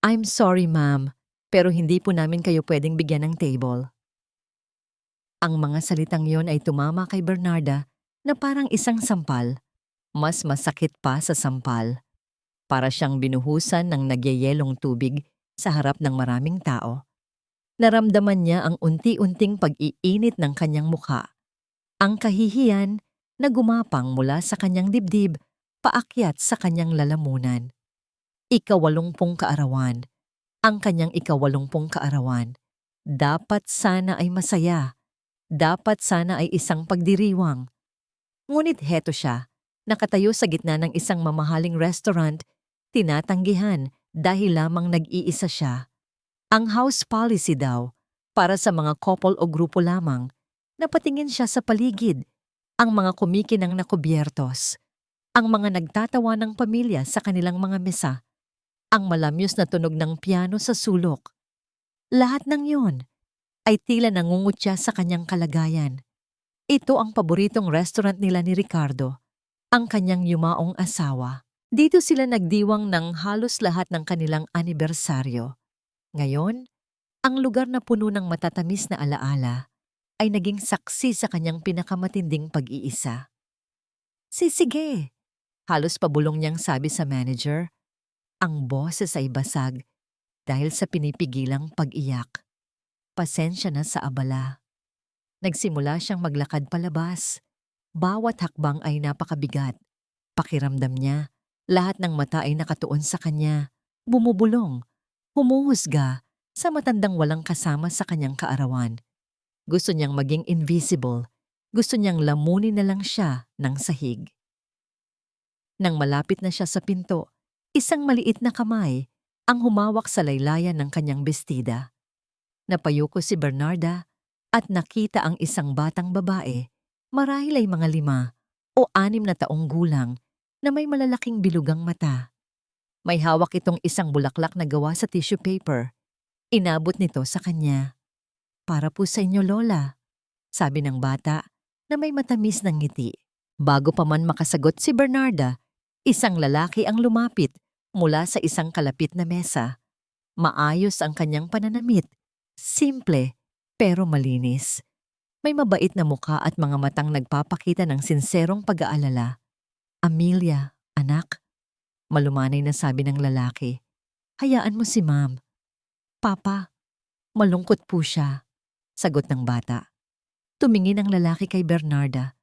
I'm sorry ma'am, pero hindi po namin kayo pwedeng bigyan ng table. Ang mga salitang yon ay tumama kay Bernarda na parang isang sampal. Mas masakit pa sa sampal. Para siyang binuhusan ng nagyayelong tubig sa harap ng maraming tao. Naramdaman niya ang unti-unting pag-iinit ng kanyang mukha. Ang kahihiyan na gumapang mula sa kanyang dibdib paakyat sa kanyang lalamunan. Ika-80 kaarawan. Ang kanyang ika-80 kaarawan. Dapat sana ay masaya. Dapat sana ay isang pagdiriwang. Ngunit heto siya, nakatayo sa gitna ng isang mamahaling restaurant, tinatanggihan dahil lamang nag-iisa siya. Ang house policy daw, para sa mga couple o grupo lamang, napatingin siya sa paligid, ang mga kumikinang na kubyertos, ang mga nagtatawa ng pamilya sa kanilang mga mesa, ang malamyos na tunog ng piano sa sulok. Lahat ng yon ay tila nangungutya sa kanyang kalagayan. Ito ang paboritong restaurant nila ni Ricardo, ang kanyang yumaong asawa. Dito sila nagdiwang ng halos lahat ng kanilang anibersaryo. Ngayon, ang lugar na puno ng matatamis na alaala ay naging saksi sa kanyang pinakamatinding pag-iisa. Sige, halos pabulong niyang sabi sa manager. Ang boses ay basag dahil sa pinipigilang pag-iyak. Pasensya na sa abala. Nagsimula siyang maglakad palabas. Bawat hakbang ay napakabigat. Pakiramdam niya, lahat ng mata ay nakatuon sa kanya. Bumubulong, humuhusga sa matandang walang kasama sa kanyang kaarawan. Gusto niyang maging invisible. Gusto niyang lamunin na lang siya ng sahig. Nang malapit na siya sa pinto, isang maliit na kamay ang humawak sa laylayan ng kanyang bestida. Napayuko si Bernarda at nakita ang isang batang babae, marahil ay mga 5 o 6 na taong gulang na may malalaking bilugang mata. May hawak itong isang bulaklak na gawa sa tissue paper. Inabot nito sa kanya. Para po sa inyo, Lola, sabi ng bata na may matamis ng ngiti. Bago pa man makasagot si Bernarda, isang lalaki ang lumapit mula sa isang kalapit na mesa. Maayos ang kanyang pananamit. Simple, pero malinis. May mabait na mukha at mga matang nagpapakita ng sinserong pag-aalala. Amelia, anak, malumanay na sabi ng lalaki. Hayaan mo si Ma'am. Papa, malungkot po siya, sagot ng bata. Tumingin ang lalaki kay Bernarda.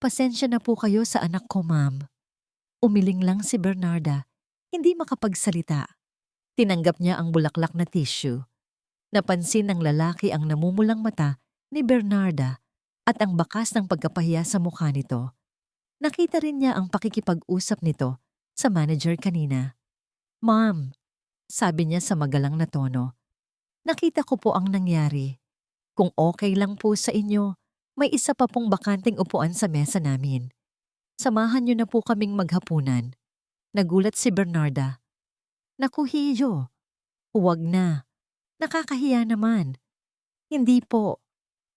Pasensya na po kayo sa anak ko, Ma'am. Umiling lang si Bernarda, hindi makapagsalita. Tinanggap niya ang bulaklak na tissue. Napansin ng lalaki ang namumulang mata ni Bernarda at ang bakas ng pagkapahiya sa mukha nito. Nakita rin niya ang pakikipag-usap nito sa manager kanina. Ma'am, sabi niya sa magalang na tono, nakita ko po ang nangyari. Kung okay lang po sa inyo, may isa pa pong bakanting upuan sa mesa namin. Samahan niyo na po kaming maghapunan. Nagulat si Bernarda. Naku, Hiyo, huwag na. Nakakahiya naman. Hindi po,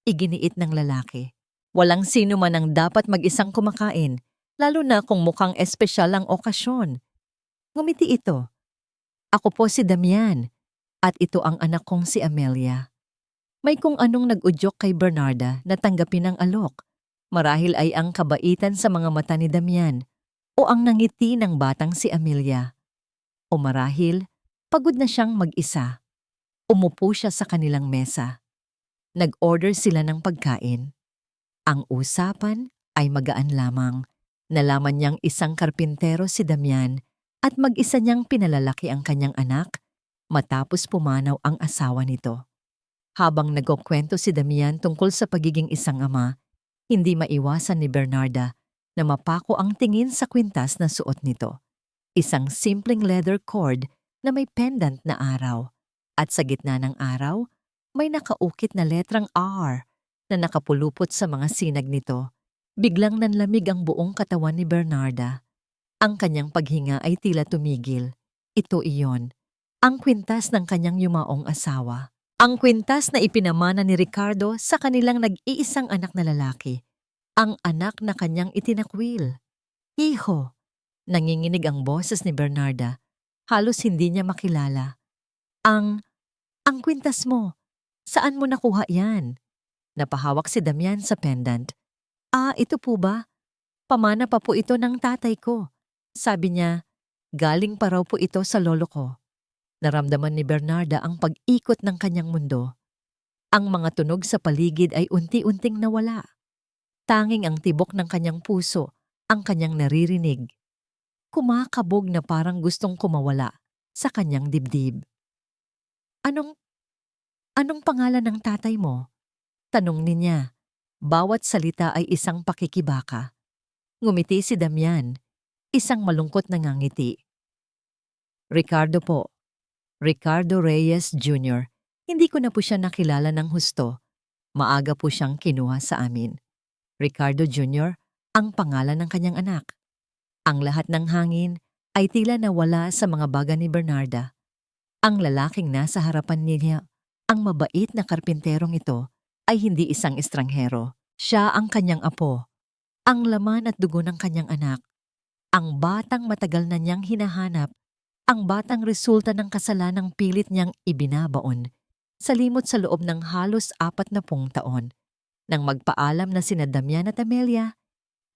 iginiit ng lalaki. Walang sino man ang dapat mag-isang kumakain, lalo na kung mukhang espesyal ang okasyon. Ngumiti ito. Ako po si Damian, at ito ang anak kong si Amelia. May kung anong nag-udyok kay Bernarda na tanggapin ang alok. Marahil ay ang kabaitan sa mga mata ni Damian o ang nangiti ng batang si Amelia. O marahil, pagod na siyang mag-isa. Umupo siya sa kanilang mesa. Nag-order sila ng pagkain. Ang usapan ay magaan lamang. Nalaman niyang isang karpintero si Damian at mag-isa niyang pinalalaki ang kanyang anak matapos pumanaw ang asawa nito. Habang nagkukwento si Damian tungkol sa pagiging isang ama, hindi maiwasan ni Bernarda na mapako ang tingin sa kwintas na suot nito. Isang simpleng leather cord na may pendant na araw. At sa gitna ng araw, may nakaukit na letrang R na nakapulupot sa mga sinag nito. Biglang nanlamig ang buong katawan ni Bernarda. Ang kanyang paghinga ay tila tumigil. Ito iyon, ang kwintas ng kanyang yumaong asawa. Ang kwintas na ipinamana ni Ricardo sa kanilang nag-iisang anak na lalaki. Ang anak na kanyang itinakwil. Hijo, nanginginig ang boses ni Bernarda. Halos hindi niya makilala. Ang kwintas mo, saan mo nakuha yan? Napahawak si Damian sa pendant. Ito po ba? Pamana pa po ito ng tatay ko. Sabi niya, galing pa raw po ito sa lolo ko. Naramdaman ni Bernarda ang pag-ikot ng kanyang mundo. Ang mga tunog sa paligid ay unti-unting nawala. Tanging ang tibok ng kanyang puso ang kanyang naririnig. Kumakabog na parang gustong kumawala sa kanyang dibdib. Anong pangalan ng tatay mo? Tanong niya. Bawat salita ay isang pakikibaka. Ngumiti si Damian, isang malungkot na ngangiti. Ricardo po. Ricardo Reyes Jr. Hindi ko na po siya nakilala ng husto. Maaga po siyang kinuha sa amin. Ricardo Jr. ang pangalan ng kanyang anak. Ang lahat ng hangin ay tila nawala sa mga baga ni Bernarda. Ang lalaking nasa harapan niya, ang mabait na karpinterong ito, ay hindi isang estranghero. Siya ang kanyang apo, ang laman at dugo ng kanyang anak, ang batang matagal na niyang hinahanap, ang batang resulta ng kasalanang pilit niyang ibinabaon sa limot sa loob ng halos 40 taon. Nang magpaalam na sina Damian at Amelia,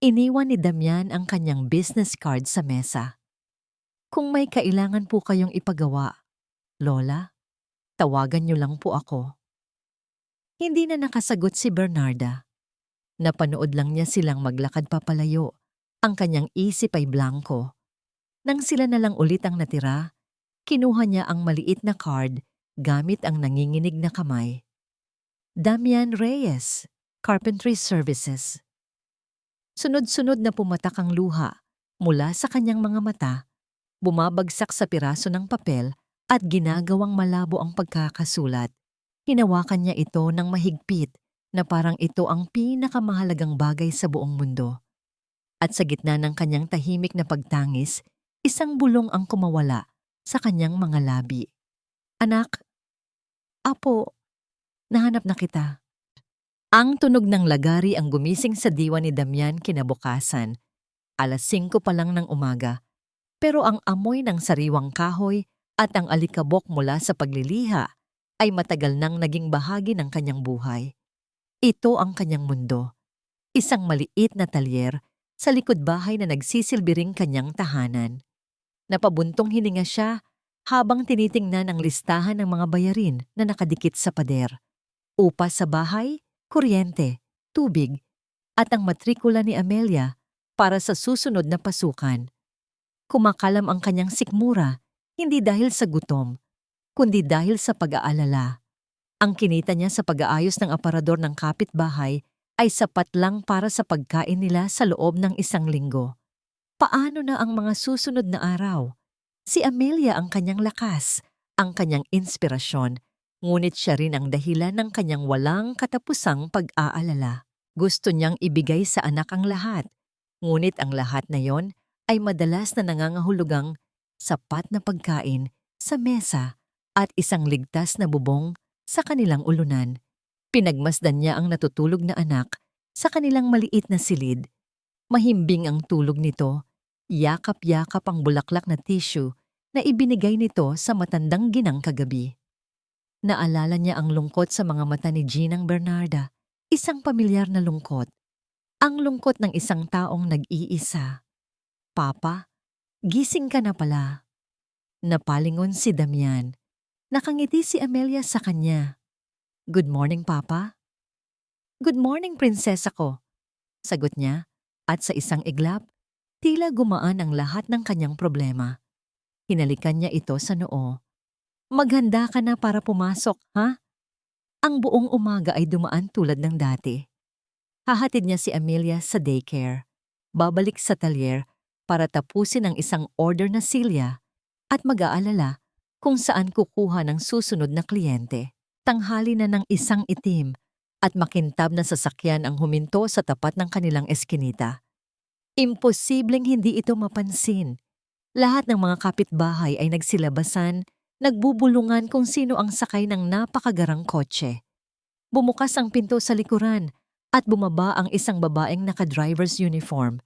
iniwan ni Damian ang kanyang business card sa mesa. Kung may kailangan po kayong ipagawa, Lola, tawagan niyo lang po ako. Hindi na nakasagot si Bernarda. Napanood lang niya silang maglakad papalayo. Ang kanyang isip ay blanko. Nang sila na lang ulit ang natira, kinuha niya ang maliit na card gamit ang nanginginig na kamay. Damian Reyes, Carpentry Services. Sunod-sunod na pumatak ang luha mula sa kanyang mga mata, bumabagsak sa piraso ng papel at ginagawang malabo ang pagkakasulat. Hinawakan niya ito ng mahigpit na parang ito ang pinakamahalagang bagay sa buong mundo. At sa gitna ng kanyang tahimik na pagtangis, isang bulong ang kumawala sa kanyang mga labi. Anak, apo, nahanap na kita. Ang tunog ng lagari ang gumising sa diwa ni Damian kinabukasan. 5:00 pa lang ng umaga, pero ang amoy ng sariwang kahoy at ang alikabok mula sa pagliliha ay matagal nang naging bahagi ng kanyang buhay. Ito ang kanyang mundo. Isang maliit na talyer sa likod bahay na nagsisilbi ring kanyang tahanan. Napabuntong hininga siya habang tinitingnan ang listahan ng mga bayarin na nakadikit sa pader. Upa sa bahay, kuryente, tubig, at ang matrikula ni Amelia para sa susunod na pasukan. Kumakalam ang kanyang sikmura, hindi dahil sa gutom, kundi dahil sa pag-aalala. Ang kinita niya sa pag-aayos ng aparador ng kapitbahay ay sapat lang para sa pagkain nila sa loob ng 1 linggo. Paano na ang mga susunod na araw? Si Amelia ang kanyang lakas, ang kanyang inspirasyon, ngunit siya rin ang dahilan ng kanyang walang katapusang pag-aalala. Gusto niyang ibigay sa anak ang lahat, ngunit ang lahat na yon ay madalas na nangangahulugang sapat na pagkain sa mesa at isang ligtas na bubong sa kanilang ulunan. Pinagmasdan niya ang natutulog na anak sa kanilang maliit na silid. Mahimbing ang tulog nito, yakap-yakap ang bulaklak na tissue na ibinigay nito sa matandang ginang kagabi. Naalala niya ang lungkot sa mga mata ni Ginang Bernarda, isang pamilyar na lungkot. Ang lungkot ng isang taong nag-iisa. Papa, gising ka na pala. Napalingon si Damian. Nakangiti si Amelia sa kanya. Good morning, Papa. Good morning, prinsesa ko. Sagot niya, at sa isang iglap, tila gumaan ang lahat ng kanyang problema. Hinalikan niya ito sa noo. Maghanda ka na para pumasok, ha? Ang buong umaga ay dumaan tulad ng dati. Hahatid niya si Amelia sa daycare. Babalik sa talyer para tapusin ang isang order na silya at mag-aalala kung saan kukuha ng susunod na kliyente. Tanghali na ng isang itim at makintab na sasakyan ang huminto sa tapat ng kanilang eskinita. Imposibleng hindi ito mapansin. Lahat ng mga kapitbahay ay nagsilabasan, nagbubulungan kung sino ang sakay ng napakagarang kotse. Bumukas ang pinto sa likuran at bumaba ang isang babaeng naka-driver's uniform.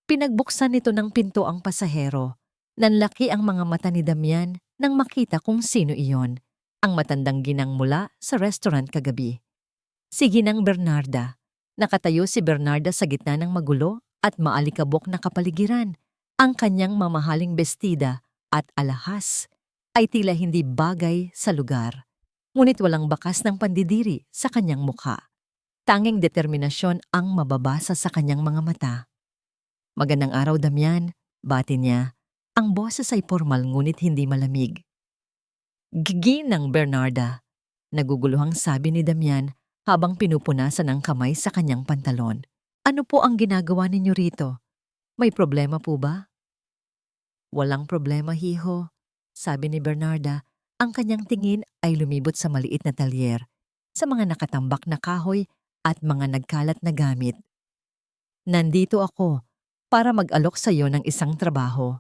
Pinagbuksan nito ng pinto ang pasahero. Nanlaki ang mga mata ni Damian nang makita kung sino iyon. ang matandang ginang mula sa restaurant kagabi. Si Ginang Bernarda. Nakatayo si Bernarda sa gitna ng magulo at maalikabok na kapaligiran. Ang kanyang mamahaling bestida at alahas ay tila hindi bagay sa lugar. Ngunit walang bakas ng pandidiri sa kanyang mukha. Tanging determinasyon ang mababasa sa kanyang mga mata. "Magandang araw, Damian," bati niya. Ang boses ay formal ngunit hindi malamig. "Ginang Bernarda," naguguluhang sabi ni Damian habang pinupunasan ang kamay sa kanyang pantalon. "Ano po ang ginagawa ninyo rito? May problema po ba?" "Walang problema, hiho," sabi ni Bernarda. Ang kanyang tingin ay lumibot sa maliit na talyer, sa mga nakatambak na kahoy at mga nagkalat na gamit. "Nandito ako para mag-alok sa iyo ng isang trabaho."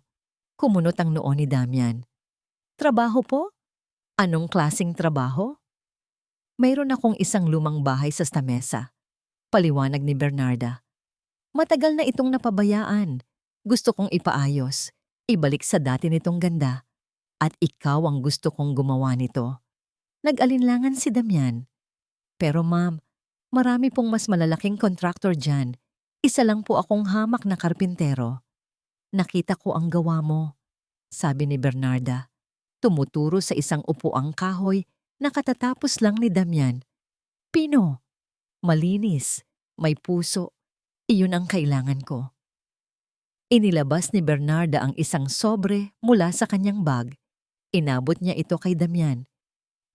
Kumunot ang noo ni Damian. "Trabaho po? Anong klasing trabaho?" "Mayroon akong isang lumang bahay sa Stamesa," paliwanag ni Bernarda. "Matagal na itong napabayaan. Gusto kong ipaayos, ibalik sa dati nitong ganda. At ikaw ang gusto kong gumawa nito." Nag-alinlangan si Damian. "Pero ma'am, marami pong mas malalaking kontraktor dyan. Isa lang po akong hamak na karpintero." "Nakita ko ang gawa mo," sabi ni Bernarda. Tumuturo sa isang upuang kahoy na katatapos lang ni Damian. "Pino, malinis, may puso, iyon ang kailangan ko." Inilabas ni Bernarda ang isang sobre mula sa kanyang bag. Inabot niya ito kay Damian.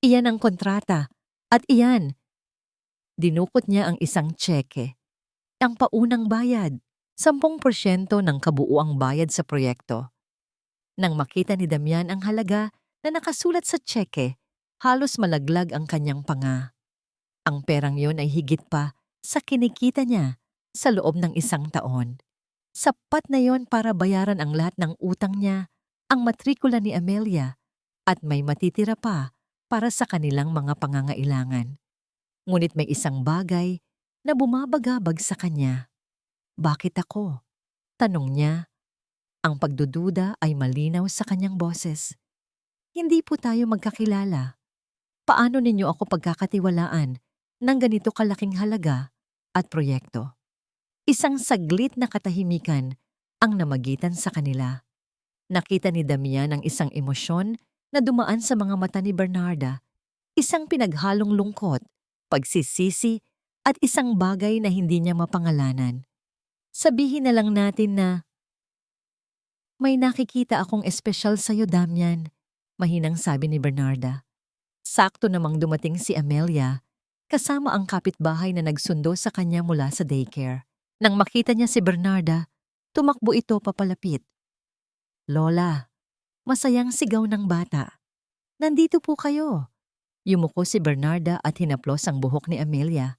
"Iyan ang kontrata. At iyan." Dinukot niya ang isang tseke. Ang paunang bayad, 10% ng kabuuang bayad sa proyekto. Nang makita ni Damian ang halaga na nakasulat sa tseke, halos malaglag ang kanyang panga. Ang perang yon ay higit pa sa kinikita niya sa loob ng 1 taon. Sapat na yon para bayaran ang lahat ng utang niya, ang matrikula ni Amelia, at may matitira pa para sa kanilang mga pangangailangan. Ngunit may isang bagay na bumabagabag sa kanya. "Bakit ako?" tanong niya. Ang pagdududa ay malinaw sa kanyang boses. "Hindi po tayo magkakilala. Paano ninyo ako pagkakatiwalaan ng ganito kalaking halaga at proyekto?" Isang saglit na katahimikan ang namagitan sa kanila. Nakita ni Damian ang isang emosyon na dumaan sa mga mata ni Bernarda. Isang pinaghalong lungkot, pagsisisi, at isang bagay na hindi niya mapangalanan. "Sabihin na lang natin na may nakikita akong espesyal sa'yo, Damian," mahinang sabi ni Bernarda. Sakto namang dumating si Amelia, kasama ang kapitbahay na nagsundo sa kanya mula sa daycare. Nang makita niya si Bernarda, tumakbo ito papalapit. "Lola," masayang sigaw ng bata. "Nandito po kayo." Yumuko si Bernarda at hinaplos ang buhok ni Amelia.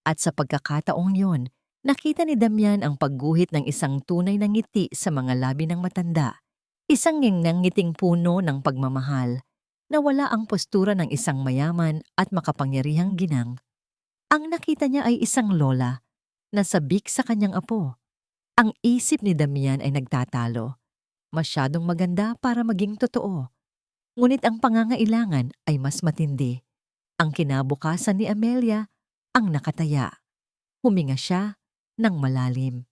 At sa pagkakataong yon, nakita ni Damian ang pagguhit ng isang tunay na ngiti sa mga labi ng matanda. Isang ngiting puno ng pagmamahal na wala ang postura ng isang mayaman at makapangyarihang ginang. Ang nakita niya ay isang lola na sabik sa kanyang apo. Ang isip ni Damian ay nagtatalo. Masyadong maganda para maging totoo. Ngunit ang pangangailangan ay mas matindi. Ang kinabukasan ni Amelia ang nakataya. Huminga siya ng malalim.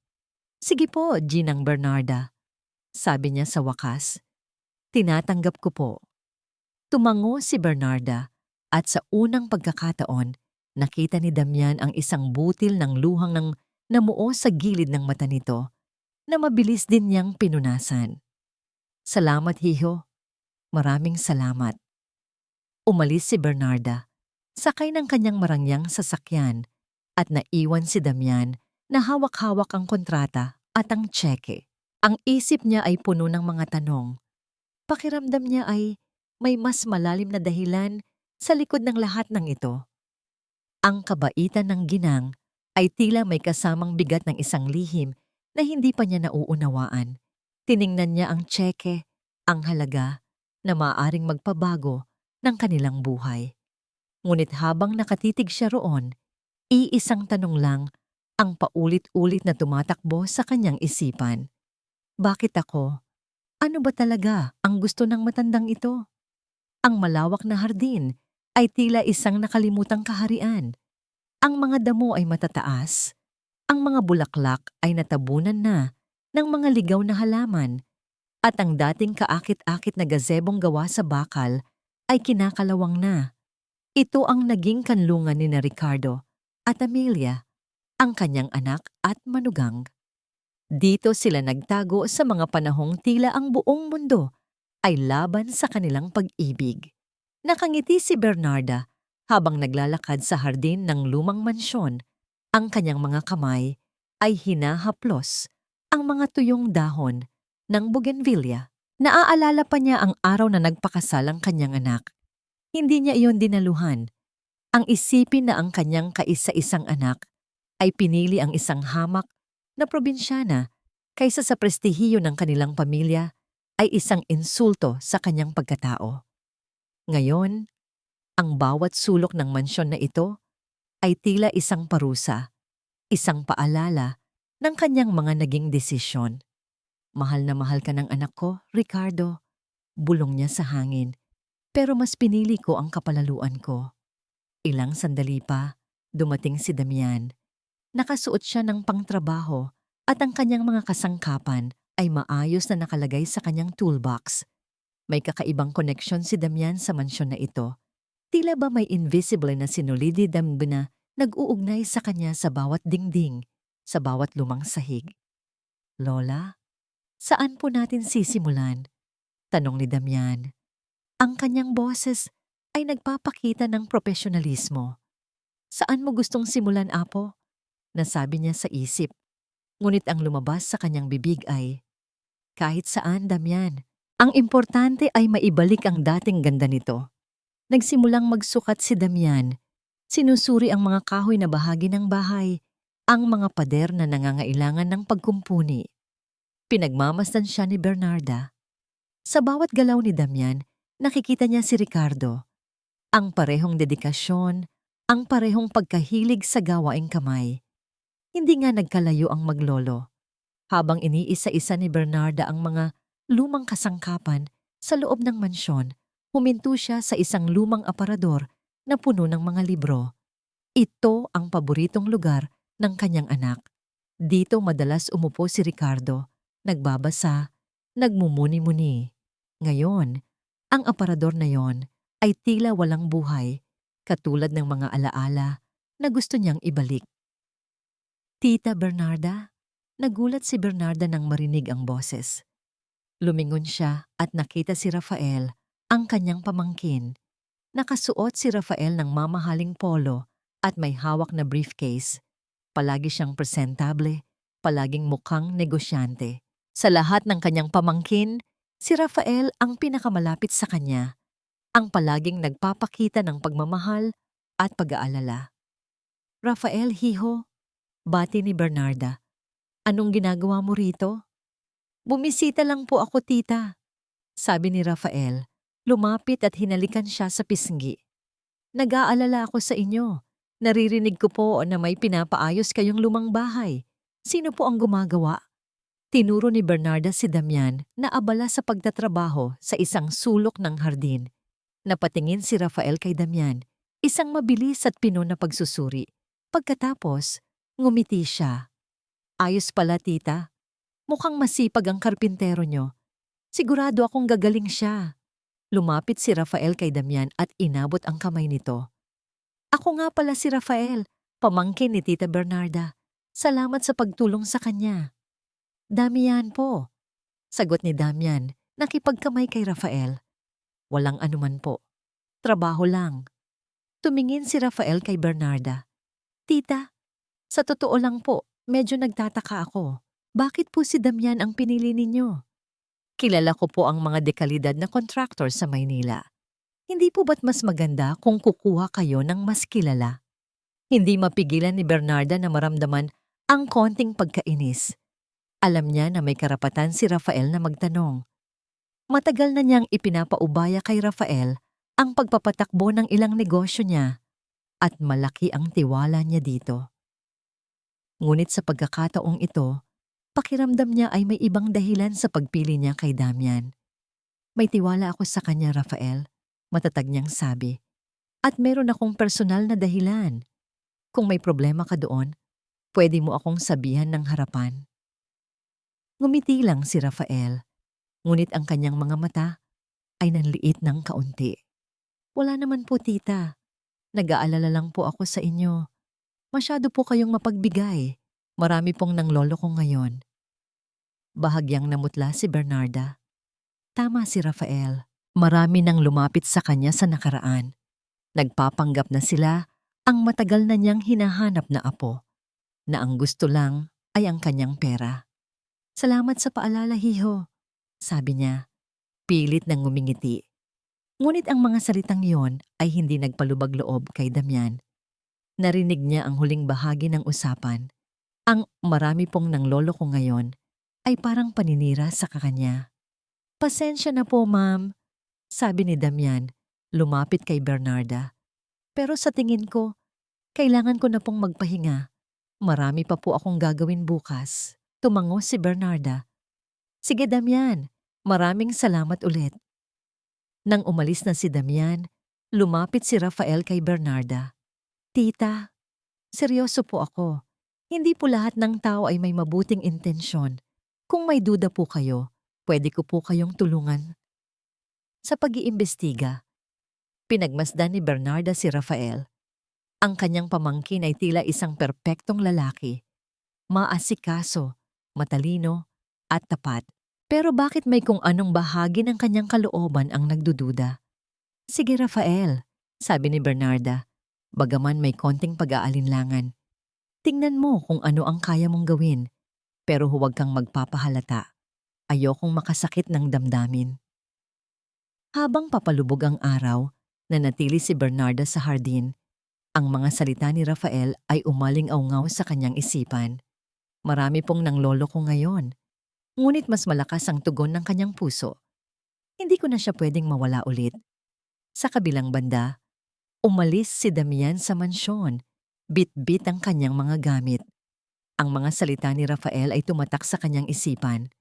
"Sige po, Ginang Bernarda," sabi niya sa wakas. "Tinatanggap ko po." Tumango si Bernarda at sa unang pagkakataon, nakita ni Damian ang isang butil ng luhang ng namuo sa gilid ng mata nito na mabilis din niyang pinunasan. "Salamat, hiho. Maraming salamat." Umalis si Bernarda, sakay ng kanyang marangyang sasakyan, at naiwan si Damian na hawak-hawak ang kontrata at ang tseke. Ang isip niya ay puno ng mga tanong. Pakiramdam niya ay may mas malalim na dahilan sa likod ng lahat ng ito. Ang kabaitan ng ginang ay tila may kasamang bigat ng isang lihim na hindi pa niya nauunawaan. Tiningnan niya ang tseke, ang halaga, na maaaring magpabago ng kanilang buhay. Ngunit habang nakatitig siya roon, iisang tanong lang ang paulit-ulit na tumatakbo sa kanyang isipan. "Bakit ako? Ano ba talaga ang gusto ng matandang ito?" Ang malawak na hardin ay tila isang nakalimutang kaharian. Ang mga damo ay matataas. Ang mga bulaklak ay natabunan na ng mga ligaw na halaman at ang dating kaakit-akit na gazebong gawa sa bakal ay kinakalawang na. Ito ang naging kanlungan ni na Ricardo at Amelia, ang kanyang anak at manugang. Dito sila nagtago sa mga panahong tila ang buong mundo ay laban sa kanilang pag-ibig. Nakangiti si Bernarda habang naglalakad sa hardin ng lumang mansyon. Ang kanyang mga kamay ay hinahaplos ang mga tuyong dahon ng bougainvillea. Naaalala pa niya ang araw na nagpakasal ang kanyang anak. Hindi niya iyon dinaluhan. Ang isipin na ang kanyang kaisa-isang anak ay pinili ang isang hamak na probinsyana kaysa sa prestihiyo ng kanilang pamilya ay isang insulto sa kanyang pagkatao. Ngayon, ang bawat sulok ng mansyon na ito ay tila isang parusa, isang paalala ng kanyang mga naging desisyon. Mahal na mahal ka ng anak ko, Ricardo. Bulong niya sa hangin. Pero mas pinili ko ang kapalaluan ko. Ilang sandali pa, dumating si Damian. Nakasuot siya ng pangtrabaho at ang kanyang mga kasangkapan ay maayos na nakalagay sa kanyang toolbox. May kakaibang koneksyon si Damian sa mansyon na ito. Tila ba may invisible na sinulididam na nag-uugnay sa kanya sa bawat dingding, sa bawat lumang sahig. Lola, saan po natin sisimulan? Tanong ni Damian. Ang kanyang boses ay nagpapakita ng profesionalismo. Saan mo gustong simulan, Apo? Nasabi niya sa isip. Ngunit ang lumabas sa kanyang bibig ay, kahit saan, Damian. Ang importante ay maibalik ang dating ganda nito. Nagsimulang magsukat si Damian. Sinusuri ang mga kahoy na bahagi ng bahay, ang mga pader na nangangailangan ng pagkumpuni. Pinagmamasdan siya ni Bernarda. Sa bawat galaw ni Damian, nakikita niya si Ricardo. Ang parehong dedikasyon, ang parehong pagkahilig sa gawaing kamay. Hindi nga nagkalayo ang maglolo. Habang iniisa-isa ni Bernarda ang mga lumang kasangkapan sa loob ng mansyon, huminto siya sa isang lumang aparador na puno ng mga libro. Ito ang paboritong lugar ng kanyang anak. Dito madalas umupo si Ricardo, nagbabasa, nagmumuni-muni. Ngayon, ang aparador na yon ay tila walang buhay, katulad ng mga alaala na gusto niyang ibalik. Tita Bernarda? Nagulat si Bernarda nang marinig ang boses. Lumingon siya at nakita si Rafael, ang kanyang pamangkin. Nakasuot si Rafael ng mamahaling polo at may hawak na briefcase. Palagi siyang presentable, palaging mukhang negosyante. Sa lahat ng kanyang pamangkin, si Rafael ang pinakamalapit sa kanya, ang palaging nagpapakita ng pagmamahal at pag-aalala. Rafael, hiho, bati ni Bernarda. Anong ginagawa mo rito? Bumisita lang po ako, tita, sabi ni Rafael. Lumapit at hinalikan siya sa pisngi. Nag-aalala ako sa inyo. Naririnig ko po na may pinapaayos kayong lumang bahay. Sino po ang gumagawa? Tinuro ni Bernarda si Damian na abala sa pagtatrabaho sa isang sulok ng hardin. Napatingin si Rafael kay Damian, isang mabilis at pinon na pagsusuri. Pagkatapos, ngumiti siya. Ayos pala, tita. Mukhang masipag ang karpintero nyo. Sigurado akong gagaling siya. Lumapit si Rafael kay Damian at inabot ang kamay nito. Ako nga pala si Rafael, pamangkin ni Tita Bernarda. Salamat sa pagtulong sa kanya. Damian po, sagot ni Damian, nakipagkamay kay Rafael. Walang anuman po. Trabaho lang. Tumingin si Rafael kay Bernarda. Tita, sa totoo lang po, medyo nagtataka ako. Bakit po si Damian ang pinili ninyo? Kilala ko po ang mga dekalidad na contractor sa Maynila. Hindi po ba't mas maganda kung kukuha kayo ng mas kilala? Hindi mapigilan ni Bernarda na maramdaman ang konting pagkainis. Alam niya na may karapatan si Rafael na magtanong. Matagal na niyang ipinapaubaya kay Rafael ang pagpapatakbo ng ilang negosyo niya at malaki ang tiwala niya dito. Ngunit sa pagkakataong ito, pakiramdam niya ay may ibang dahilan sa pagpili niya kay Damian. May tiwala ako sa kanya, Rafael. matatag niyang sabi. At meron akong personal na dahilan. Kung may problema ka doon, pwede mo akong sabihan ng harapan. Ngumiti lang si Rafael, ngunit ang kanyang mga mata ay nanliit ng kaunti. Wala naman po, tita. Nag-aalala lang po ako sa inyo. Masyado po kayong mapagbigay. Marami pong nanglolo ko ngayon. Bahagyang namutla si Bernarda. Tama si Rafael. Marami nang lumapit sa kanya sa nakaraan. Nagpapanggap na sila ang matagal na niyang hinahanap na apo, na ang gusto lang ay ang kanyang pera. Salamat sa paalala, hiho, sabi niya. Pilit nang ngumingiti. Ngunit ang mga salitang yon ay hindi nagpalubag loob kay Damian. Narinig niya ang huling bahagi ng usapan. Ang marami pong nanglolo ko ngayon ay parang paninira sa kakanya. Pasensya na po, ma'am, sabi ni Damian, lumapit kay Bernarda. Pero sa tingin ko, kailangan ko na pong magpahinga. Marami pa po akong gagawin bukas. Tumango si Bernarda. Sige, Damian, maraming salamat ulit. Nang umalis na si Damian, lumapit si Rafael kay Bernarda. Tita, seryoso po ako. Hindi po lahat ng tao ay may mabuting intensyon. Kung may duda po kayo, pwede ko po kayong tulungan. Sa pag-iimbestiga, pinagmasdan ni Bernarda si Rafael. Ang kanyang pamangkin ay tila isang perpektong lalaki. Maasikaso, matalino, at tapat. Pero bakit may kung anong bahagi ng kanyang kalooban ang nagdududa? Sige, Rafael, sabi ni Bernarda, bagaman may konting pag-aalinlangan. Tingnan mo kung ano ang kaya mong gawin, pero huwag kang magpapahalata. Ayokong makasakit ng damdamin. Habang papalubog ang araw, nanatili si Bernarda sa hardin. Ang mga salita ni Rafael ay umaling-aungaw sa kanyang isipan. Marami pong nanglolo ko ngayon. Ngunit mas malakas ang tugon ng kanyang puso. Hindi ko na siya pwedeng mawala ulit. Sa kabilang banda, umalis si Damian sa mansyon. Bit-bit ang kanyang mga gamit. Ang mga salita ni Rafael ay tumatak sa kanyang isipan.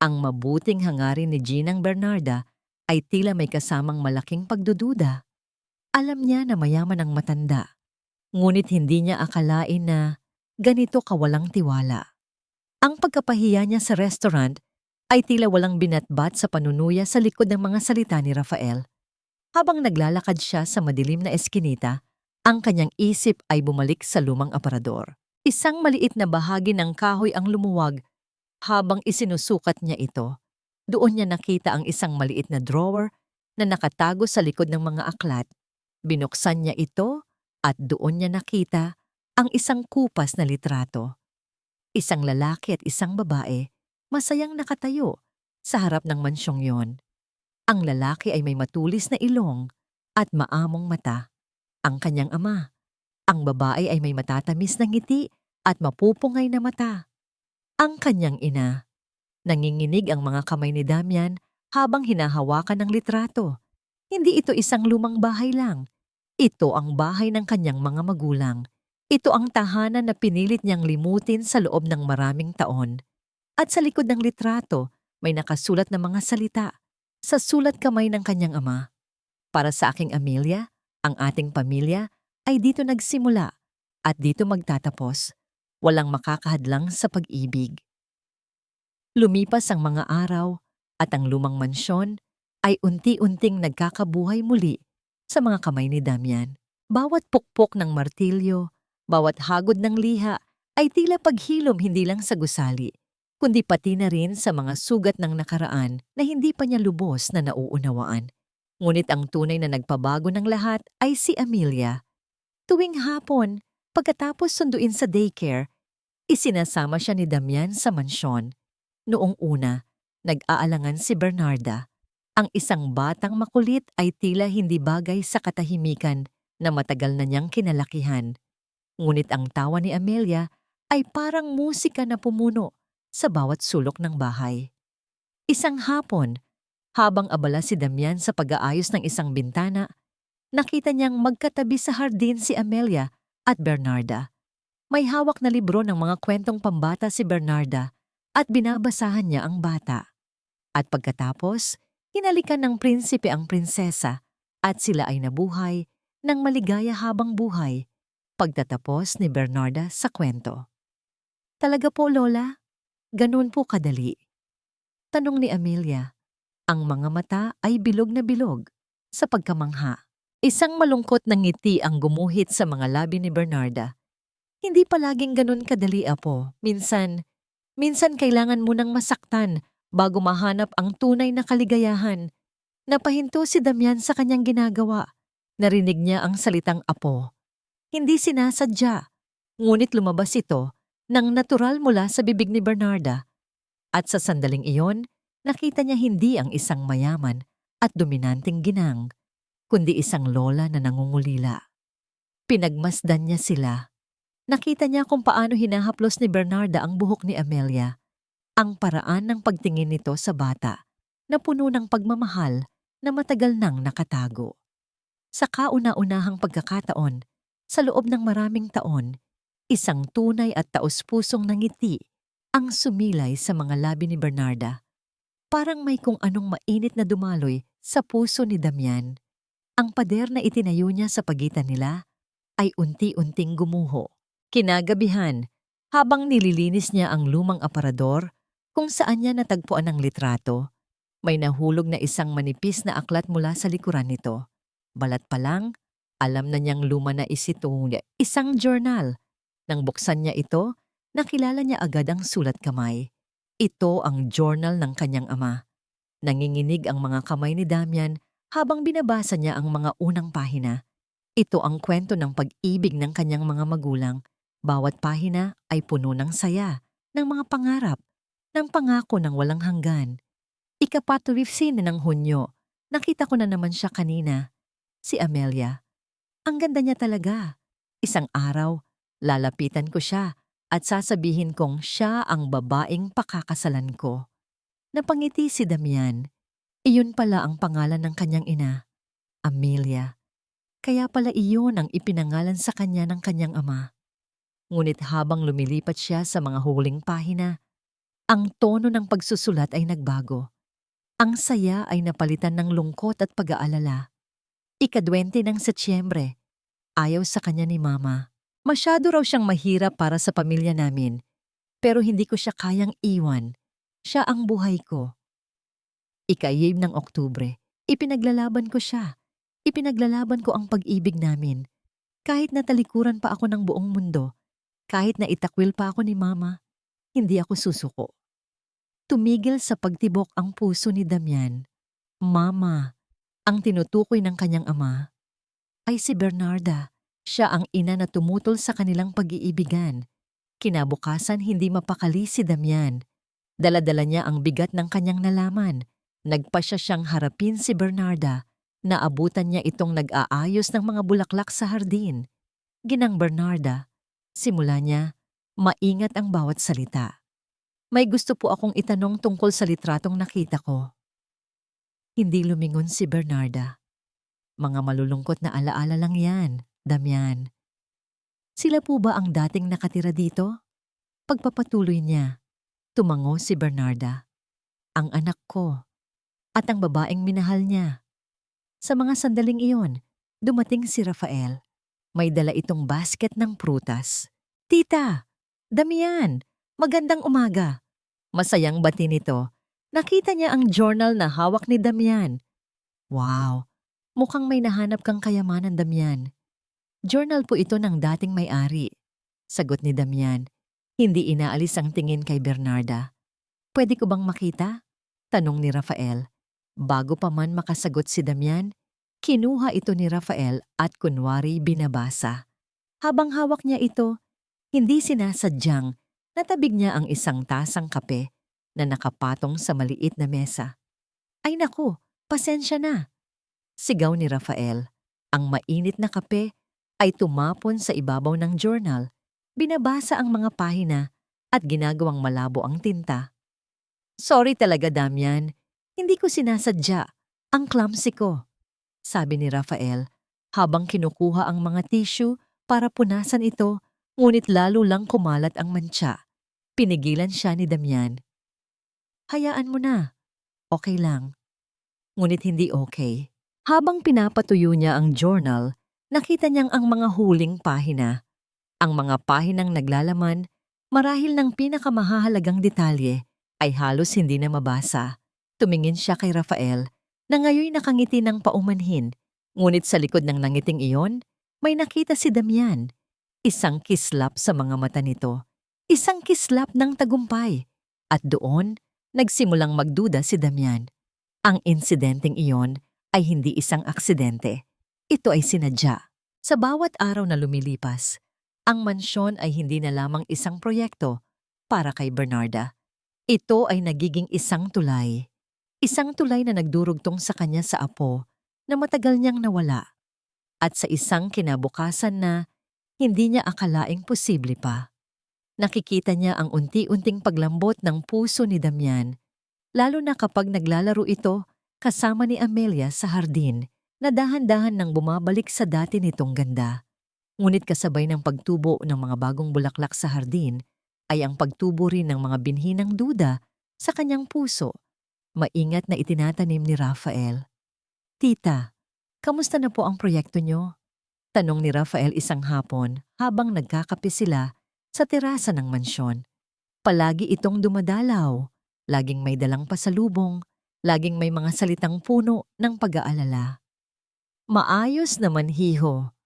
Ang mabuting hangarin ni Ginang Bernarda ay tila may kasamang malaking pagdududa. Alam niya na mayaman ang matanda. Ngunit hindi niya akalain na ganito kawalang tiwala. Ang pagkapahiya niya sa restaurant ay tila walang binatbat sa panunuya sa likod ng mga salita ni Rafael. Habang naglalakad siya sa madilim na eskinita, ang kanyang isip ay bumalik sa lumang aparador. Isang maliit na bahagi ng kahoy ang lumuwag habang isinusukat niya ito. Doon niya nakita ang isang maliit na drawer na nakatago sa likod ng mga aklat. Binuksan niya ito at doon niya nakita ang isang kupas na litrato. Isang lalaki at isang babae, masayang nakatayo sa harap ng mansyong yon. Ang lalaki ay may matulis na ilong at maamong mata. Ang kanyang ama. Ang babae ay may matatamis na ngiti at mapupungay na mata. Ang kanyang ina. Nanginginig ang mga kamay ni Damian habang hinahawakan ng litrato. Hindi ito isang lumang bahay lang. Ito ang bahay ng kanyang mga magulang. Ito ang tahanan na pinilit niyang limutin sa loob ng maraming taon. At sa likod ng litrato, may nakasulat na mga salita sa sulat kamay ng kanyang ama. Para sa aking Amelia, ang ating pamilya ay dito nagsimula at dito magtatapos. Walang makakahadlang sa pag-ibig. Lumipas ang mga araw at ang lumang mansyon ay unti-unting nagkakabuhay muli sa mga kamay ni Damian. Bawat pukpok ng martilyo, bawat hagod ng liha ay tila paghilom hindi lang sa gusali, kundi pati na rin sa mga sugat ng nakaraan na hindi pa niya lubos na nauunawaan. Ngunit ang tunay na nagpabago ng lahat ay si Amelia. Tuwing hapon, pagkatapos sunduin sa daycare, isinasama siya ni Damian sa mansyon. Noong una, nag-aalangan si Bernarda. Ang isang batang makulit ay tila hindi bagay sa katahimikan na matagal na niyang kinalakihan. Ngunit ang tawa ni Amelia ay parang musika na pumuno sa bawat sulok ng bahay. Isang hapon, habang abala si Damian sa pag-aayos ng isang bintana, nakita niyang magkatabi sa hardin si Amelia at Bernarda. May hawak na libro ng mga kwentong pambata si Bernarda at binabasahan niya ang bata. At pagkatapos, hinalikan ng prinsipe ang prinsesa at sila ay nabuhay ng maligaya habang buhay pagtatapos ni Bernarda sa kwento. Talaga po, Lola? Ganun po kadali? Tanong ni Amelia. Ang mga mata ay bilog na bilog sa pagkamangha. Isang malungkot na ngiti ang gumuhit sa mga labi ni Bernarda. Hindi palaging ganun kadali, Apo. Minsan kailangan mo nang masaktan bago mahanap ang tunay na kaligayahan. Napahinto si Damian sa kanyang ginagawa. Narinig niya ang salitang Apo. Hindi sinasadya, ngunit lumabas ito nang natural mula sa bibig ni Bernarda. At sa sandaling iyon, nakita niya hindi ang isang mayaman at dominanting ginang, kundi isang lola na nangungulila. Pinagmasdan niya sila. Nakita niya kung paano hinahaplos ni Bernarda ang buhok ni Amelia, ang paraan ng pagtingin nito sa bata na puno ng pagmamahal na matagal nang nakatago. Sa kauna-unahang pagkakataon, sa loob ng maraming taon, isang tunay at taos-pusong ngiti ang sumilay sa mga labi ni Bernarda. Parang may kung anong mainit na dumaloy sa puso ni Damian. Ang pader na itinayo niya sa pagitan nila ay unti-unting gumuho. Kinagabihan, habang nililinis niya ang lumang aparador kung saan niya natagpuan ang litrato, may nahulog na isang manipis na aklat mula sa likuran nito. Balat pa lang, alam na niyang luma na isang journal. Nang buksan niya ito, nakilala niya agad ang sulat kamay. Ito ang journal ng kanyang ama. Nanginginig ang mga kamay ni Damian habang binabasa niya ang mga unang pahina. Ito ang kwento ng pag-ibig ng kanyang mga magulang. Bawat pahina ay puno ng saya, ng mga pangarap, ng pangako ng walang hanggan. Ika-15 ng Hunyo, nakita ko na naman siya kanina. Si Amelia. Ang ganda niya talaga. Isang araw, lalapitan ko siya at sasabihin kong siya ang babaeng pakakasalan ko. Napangiti si Damian. Iyon pala ang pangalan ng kanyang ina, Amelia. Kaya pala iyon ang ipinangalan sa kanya ng kanyang ama. Ngunit habang lumilipat siya sa mga huling pahina, ang tono ng pagsusulat ay nagbago. Ang saya ay napalitan ng lungkot at pag-aalala. Ika-20 ng Setyembre, ayaw sa kanya ni Mama. Masyado raw siyang mahirap para sa pamilya namin, pero hindi ko siya kayang iwan. Siya ang buhay ko. Ika-6 ng Oktubre, ipinaglalaban ko siya. Ipinaglalaban ko ang pag-ibig namin. Kahit natalikuran pa ako ng buong mundo, kahit na itakwil pa ako ni Mama, hindi ako susuko. Tumigil sa pagtibok ang puso ni Damian. Mama, ang tinutukoy ng kanyang ama, ay si Bernarda. Siya ang ina na tumutol sa kanilang pag-iibigan. Kinabukasan hindi mapakali si Damian. Dala-dala niya ang bigat ng kanyang nalaman. Nagpasya siyang harapin si Bernarda. Naabutan niya itong nag-aayos ng mga bulaklak sa hardin. Ginang Bernarda, simula niya, maingat ang bawat salita. May gusto po akong itanong tungkol sa litratong nakita ko. Hindi lumingon si Bernarda. Mga malulungkot na alaala lang yan, Damian. Sila po ba ang dating nakatira dito? Pagpapatuloy niya, tumango si Bernarda. Ang anak ko at ang babaeng minahal niya. Sa mga sandaling iyon, dumating si Rafael. May dala itong basket ng prutas. Tita! Damian! Magandang umaga! Masayang bati nito. Nakita niya ang journal na hawak ni Damian. Wow! Mukhang may nahanap kang kayamanan, Damian. Journal po ito ng dating may-ari. Sagot ni Damian. Hindi inaalis ang tingin kay Bernarda. Pwede ko bang makita? Tanong ni Rafael. Bago pa man makasagot si Damian, kinuha ito ni Rafael at kunwari binabasa. Habang hawak niya ito, hindi sinasadyang natabig niya ang isang tasang kape na nakapatong sa maliit na mesa. Ay naku, pasensya na! Sigaw ni Rafael. Ang mainit na kape ay tumapon sa ibabaw ng journal, binabasa ang mga pahina at ginagawang malabo ang tinta. Sorry talaga, Damian. Hindi ko sinasadya. Ang clumsy ko, sabi ni Rafael habang kinukuha ang mga tissue para punasan ito, ngunit lalo lang kumalat ang mantsa. Pinigilan siya ni Damian. Hayaan mo na. Okay lang. Ngunit hindi okay. Habang pinapatuyo niya ang journal, nakita niyang ang mga huling pahina. Ang mga pahinang naglalaman, marahil ng pinakamahahalagang detalye, ay halos hindi na mabasa. Tumingin siya kay Rafael, na ngayoy nakangiti ng paumanhin. Ngunit sa likod ng nangiting iyon, may nakita si Damian. Isang kislap sa mga mata nito. Isang kislap ng tagumpay. At doon, nagsimulang magduda si Damian. Ang insidenteng iyon ay hindi isang aksidente. Ito ay sinadya. Sa bawat araw na lumilipas, ang mansyon ay hindi na lamang isang proyekto para kay Bernarda. Ito ay nagiging isang tulay. Isang tulay na nagdurugtong sa kanya sa apo na matagal niyang nawala. At sa isang kinabukasan na hindi niya akalaing posible pa. Nakikita niya ang unti-unting paglambot ng puso ni Damian, lalo na kapag naglalaro ito kasama ni Amelia sa hardin na dahan-dahan nang bumabalik sa dati nitong ganda. Ngunit kasabay ng pagtubo ng mga bagong bulaklak sa hardin ay ang pagtubo rin ng mga binhi ng duda sa kanyang puso. Maingat na itinatanim ni Rafael. Tita, kamusta na po ang proyekto niyo? Tanong ni Rafael isang hapon habang nagkakape sila sa terasa ng mansyon. Palagi itong dumadalaw, laging may dalang pasalubong, laging may mga salitang puno ng pag-aalala. Maayos naman hiho,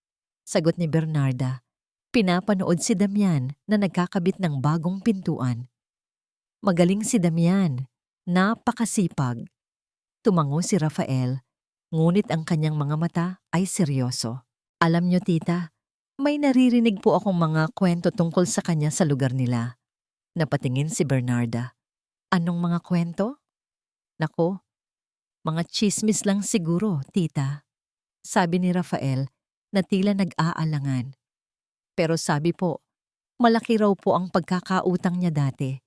sagot ni Bernarda. Pinapanood si Damian na nagkakabit ng bagong pintuan. Magaling si Damian, napakasipag. Tumango si Rafael, ngunit ang kanyang mga mata ay seryoso. Alam niyo tita, may naririnig po akong mga kwento tungkol sa kanya sa lugar nila. Napatingin si Bernarda. Anong mga kwento? Nako, mga tsismis lang siguro, tita. Sabi ni Rafael na tila nag-aalangan. Pero sabi po, malaki raw po ang pagkakautang niya dati.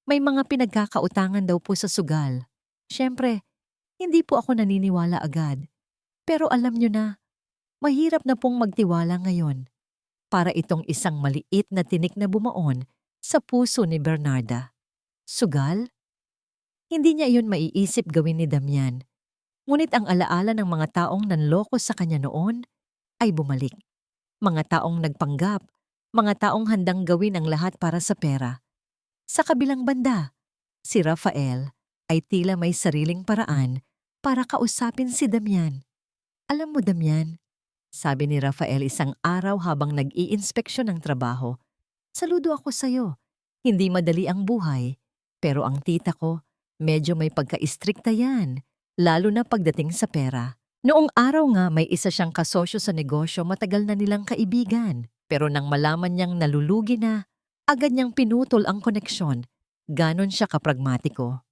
May mga pinagkakautangan daw po sa sugal. Siyempre, hindi po ako naniniwala agad. Pero alam niyo na, mahirap na pong magtiwala ngayon. Para itong isang maliit na tinik na bumaon sa puso ni Bernarda. Sugal? Hindi niya iyon maiisip gawin ni Damian. Ngunit ang alaala ng mga taong nanloko sa kanya noon ay bumalik. Mga taong nagpanggap, mga taong handang gawin ang lahat para sa pera. Sa kabilang banda, si Rafael ay tila may sariling paraan para kausapin si Damian. Alam mo Damian, sabi ni Rafael isang araw habang nag-iinspeksyon ng trabaho, saludo ako sa'yo. Hindi madali ang buhay, pero ang tita ko, medyo may pagka-istrikta yan, lalo na pagdating sa pera. Noong araw nga may isa siyang kasosyo sa negosyo matagal na nilang kaibigan, pero nang malaman niyang nalulugi na, agad niyang pinutol ang koneksyon. Ganon siya kapragmatiko.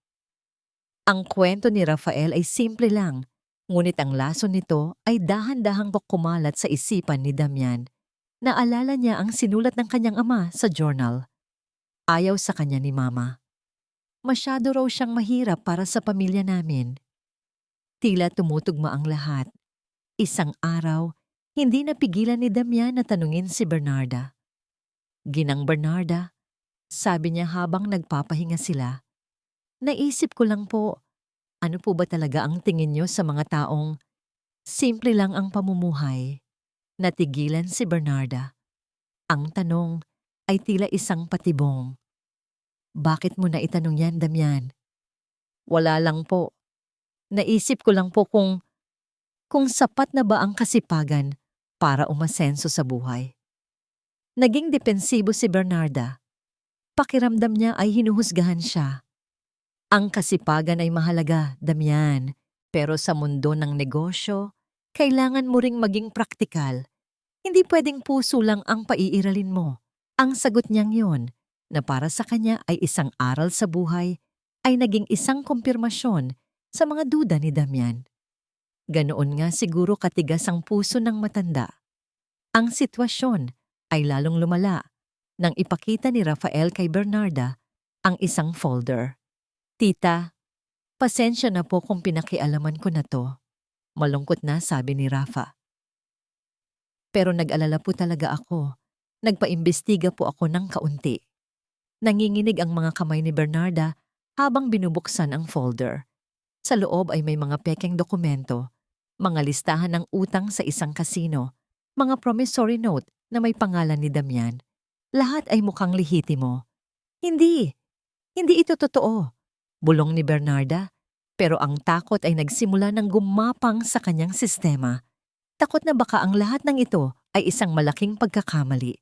Ang kwento ni Rafael ay simple lang, ngunit ang lason nito ay dahan-dahang kumalat sa isipan ni Damian. Naalala niya ang sinulat ng kanyang ama sa journal. Ayaw sa kanya ni Mama. Masyado raw siyang mahirap para sa pamilya namin. Tila tumutugma ang lahat. Isang araw, hindi napigilan ni Damian na tanungin si Bernarda. Ginang Bernarda, sabi niya habang nagpapahinga sila. Naisip ko lang po, ano po ba talaga ang tingin niyo sa mga taong simple lang ang pamumuhay? Natigilan si Bernarda. Ang tanong ay tila isang patibong. Bakit mo na itanong yan, Damian? Wala lang po. Naisip ko lang po kung sapat na ba ang kasipagan para umasenso sa buhay. Naging depensibo si Bernarda. Pakiramdam niya ay hinuhusgahan siya. Ang kasipagan ay mahalaga, Damian, pero sa mundo ng negosyo, kailangan mo ring maging praktikal. Hindi pwedeng puso lang ang paiiralin mo. Ang sagot niyang yon, na para sa kanya ay isang aral sa buhay, ay naging isang kumpirmasyon sa mga duda ni Damian. Ganoon nga siguro katigas ang puso ng matanda. Ang sitwasyon ay lalong lumala nang ipakita ni Rafael kay Bernarda ang isang folder. Tita, pasensya na po kung pinakialaman ko na to. Malungkot na sabi ni Rafa. Pero nag-alala po talaga ako. Nagpaimbestiga po ako ng kaunti. Nanginginig ang mga kamay ni Bernarda habang binubuksan ang folder. Sa loob ay may mga pekeng dokumento. mga listahan ng utang sa isang kasino, mga promissory note na may pangalan ni Damian. Lahat ay mukhang lehitimo. Hindi, hindi ito totoo, bulong ni Bernarda. Pero ang takot ay nagsimula ng gumapang sa kanyang sistema. Takot na baka ang lahat ng ito ay isang malaking pagkakamali.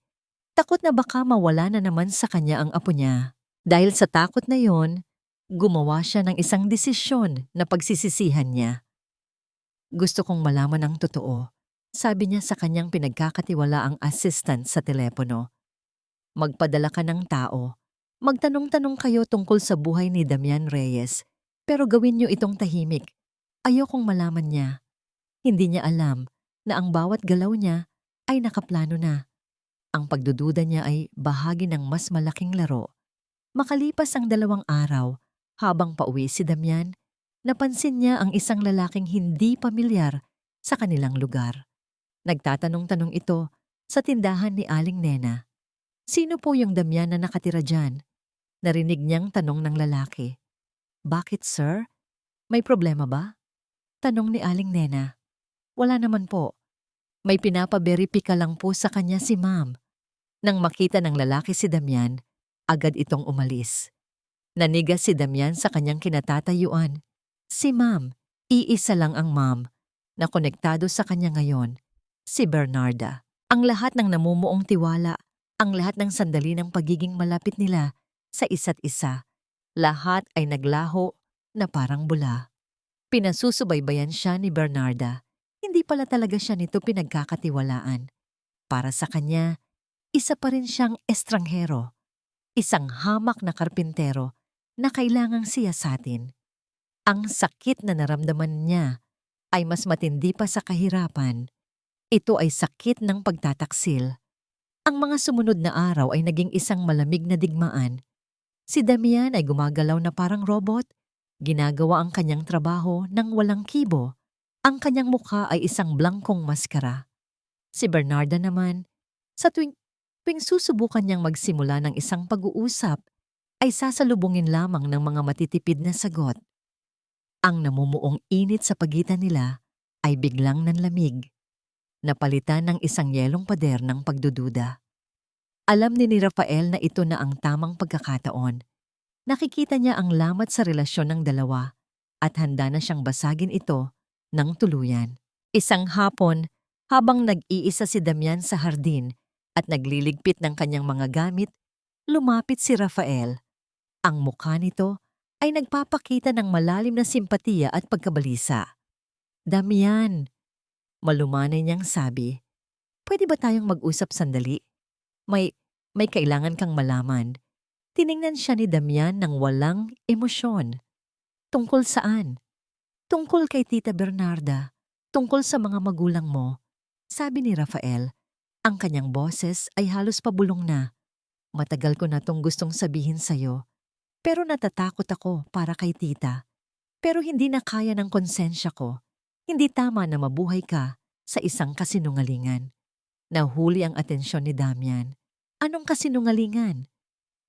Takot na baka mawala na naman sa kanya ang apo niya. Dahil sa takot na yon, gumawa siya ng isang desisyon na pagsisisihan niya. Gusto kong malaman ang totoo, sabi niya sa kanyang pinagkakatiwalaang assistant sa telepono. Magpadala ka ng tao. Magtanong-tanong kayo tungkol sa buhay ni Damian Reyes, pero gawin niyo itong tahimik. Ayokong malaman niya. Hindi niya alam na ang bawat galaw niya ay nakaplano na. Ang pagdududa niya ay bahagi ng mas malaking laro. Makalipas ang 2 araw, habang pauwi si Damian, napansin niya ang isang lalaking hindi pamilyar sa kanilang lugar. Nagtatanong-tanong ito sa tindahan ni Aling Nena. Sino po yung Damian na nakatira dyan? Narinig niyang tanong ng lalaki. Bakit, sir? May problema ba? Tanong ni Aling Nena. Wala naman po. May pinapaberipika lang po sa kanya si ma'am. Nang makita ng lalaki si Damian, agad itong umalis. Nanigas si Damian sa kanyang kinatatayuan. Si ma'am, iisa lang ang ma'am, na konektado sa kanya ngayon, si Bernarda. Ang lahat ng namumuong tiwala, ang lahat ng sandali ng pagiging malapit nila sa isa't isa, lahat ay naglaho na parang bula. Pinasusubaybayan siya ni Bernarda. Hindi pala talaga siya nito pinagkakatiwalaan. Para sa kanya, isa pa rin siyang estranghero, isang hamak na karpintero na kailangang siyasatin. Ang sakit na naramdaman niya ay mas matindi pa sa kahirapan. Ito ay sakit ng pagtataksil. Ang mga sumunod na araw ay naging isang malamig na digmaan. Si Damian ay gumagalaw na parang robot, ginagawa ang kanyang trabaho ng walang kibo. Ang kanyang mukha ay isang blangkong maskara. Si Bernarda naman, sa tuwing susubukan niyang magsimula ng isang pag-uusap, ay sasalubungin lamang ng mga matitipid na sagot. Ang namumuong init sa pagitan nila ay biglang nanlamig. Napalitan ng isang yelong pader ng pagdududa. Alam ni Rafael na ito na ang tamang pagkakataon. Nakikita niya ang lamat sa relasyon ng dalawa at handa na siyang basagin ito ng tuluyan. Isang hapon, habang nag-iisa si Damian sa hardin at nagliligpit ng kanyang mga gamit, lumapit si Rafael. Ang mukha nito ay nagpapakita ng malalim na simpatiya at pagkabalisa. Damian, malumanay niyang sabi, pwede ba tayong mag-usap sandali? May kailangan kang malaman. Tiningnan siya ni Damian ng walang emosyon. Tungkol saan? Tungkol kay Tita Bernarda. Tungkol sa mga magulang mo. Sabi ni Rafael, ang kanyang boses ay halos pabulong na. Matagal ko na tong gustong sabihin sa'yo. Pero natatakot ako para kay tita. Pero hindi na kaya ng konsensya ko. Hindi tama na mabuhay ka sa isang kasinungalingan. Nahuli ang atensyon ni Damian. Anong kasinungalingan?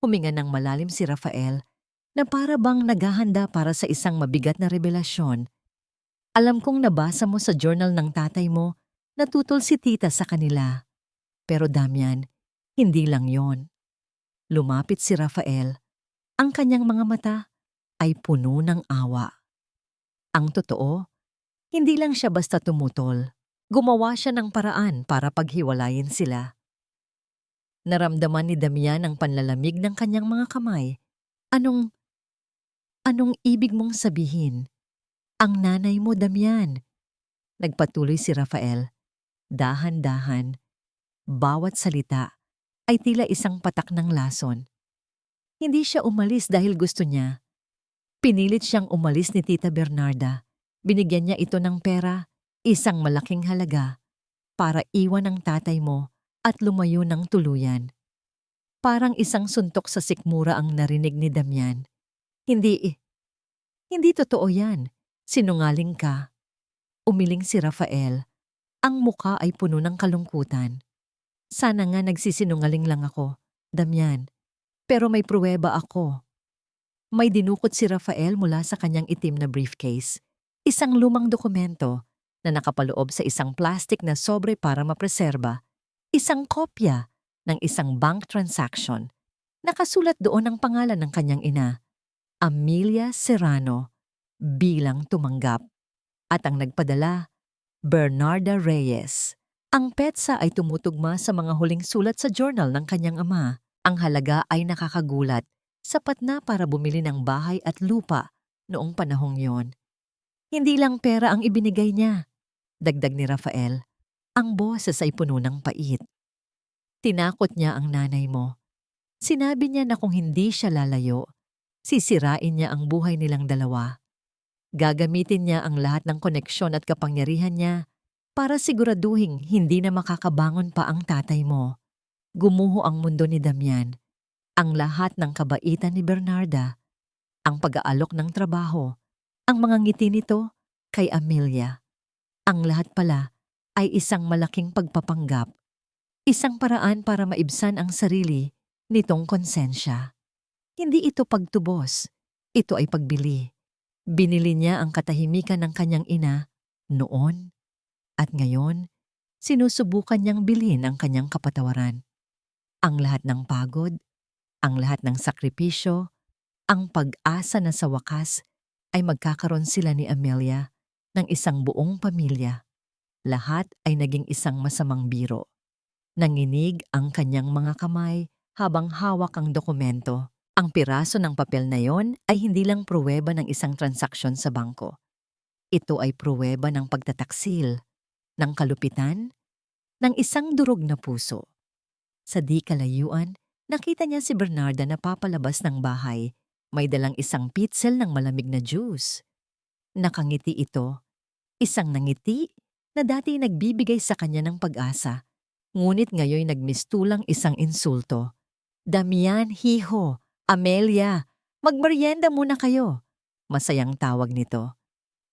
Huminga ng malalim si Rafael na para bang naghahanda para sa isang mabigat na revelasyon. Alam kong nabasa mo sa journal ng tatay mo na tutol si tita sa kanila. Pero Damian, hindi lang yon. Lumapit si Rafael. Ang kanyang mga mata ay puno ng awa. Ang totoo, hindi lang siya basta tumutol. Gumawa siya ng paraan para paghiwalayin sila. Naramdaman ni Damian ang panlalamig ng kanyang mga kamay. Anong ibig mong sabihin? Ang nanay mo, Damian. Nagpatuloy si Rafael. Dahan-dahan, bawat salita ay tila isang patak ng lason. Hindi siya umalis dahil gusto niya. Pinilit siyang umalis ni Tita Bernarda. Binigyan niya ito ng pera, isang malaking halaga, para iwan ang tatay mo at lumayo ng tuluyan. Parang isang suntok sa sikmura ang narinig ni Damian. Hindi totoo yan. Sinungaling ka. Umiling si Rafael. Ang mukha ay puno ng kalungkutan. Sana nga nagsisinungaling lang ako, Damian. Pero may pruweba ako. May dinukot si Rafael mula sa kanyang itim na briefcase. Isang lumang dokumento na nakapaloob sa isang plastic na sobre para mapreserba, isang kopya ng isang bank transaction. Nakasulat doon ang pangalan ng kanyang ina, Amelia Serrano, bilang tumanggap. At ang nagpadala, Bernarda Reyes. Ang petsa ay tumutugma sa mga huling sulat sa journal ng kanyang ama. Ang halaga ay nakakagulat, sapat na para bumili ng bahay at lupa noong panahong yon. Hindi lang pera ang ibinigay niya, dagdag ni Rafael. Ang boses ay puno ng pait. Tinakot niya ang nanay mo. Sinabi niya na kung hindi siya lalayo, sisirain niya ang buhay nilang dalawa. Gagamitin niya ang lahat ng koneksyon at kapangyarihan niya para siguraduhin hindi na makakabangon pa ang tatay mo. Gumuho ang mundo ni Damian, ang lahat ng kabaitan ni Bernarda, ang pag-aalok ng trabaho, ang mga ngiti nito kay Amelia. Ang lahat pala ay isang malaking pagpapanggap, isang paraan para maibsan ang sarili nitong konsensya. Hindi ito pagtubos, ito ay pagbili. Binili niya ang katahimikan ng kanyang ina noon at ngayon, sinusubukan niyang bilhin ang kanyang kapatawaran. Ang lahat ng pagod, ang lahat ng sakripisyo, ang pag-asa na sa wakas ay magkakaroon sila ni Amelia ng isang buong pamilya. Lahat ay naging isang masamang biro. Nanginig ang kanyang mga kamay habang hawak ang dokumento. Ang piraso ng papel na yon ay hindi lang pruweba ng isang transaksyon sa bangko. Ito ay pruweba ng pagtataksil, ng kalupitan, ng isang durog na puso. Sa di kalayuan, nakita niya si Bernarda na papalabas ng bahay. May dalang isang pitzel ng malamig na juice. Nakangiti ito, isang nangiti na dati nagbibigay sa kanya ng pag-asa. Ngunit ngayon nagmistulang isang insulto. Damian, hiho, Amelia, magmerienda muna kayo. Masayang tawag nito.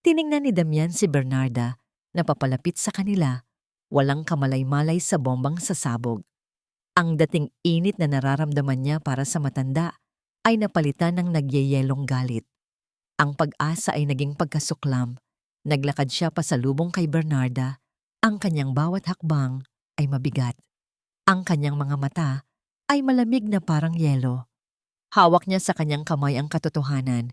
Tiningnan ni Damian si Bernarda na papalapit sa kanila, walang kamalay-malay sa bombang sasabog. Ang dating init na nararamdaman niya para sa matanda ay napalitan ng nagyeyelong galit. Ang pag-asa ay naging pagkasuklam. Naglakad siya pasalubong kay Bernarda. Ang kanyang bawat hakbang ay mabigat. Ang kanyang mga mata ay malamig na parang yelo. Hawak niya sa kanyang kamay ang katotohanan.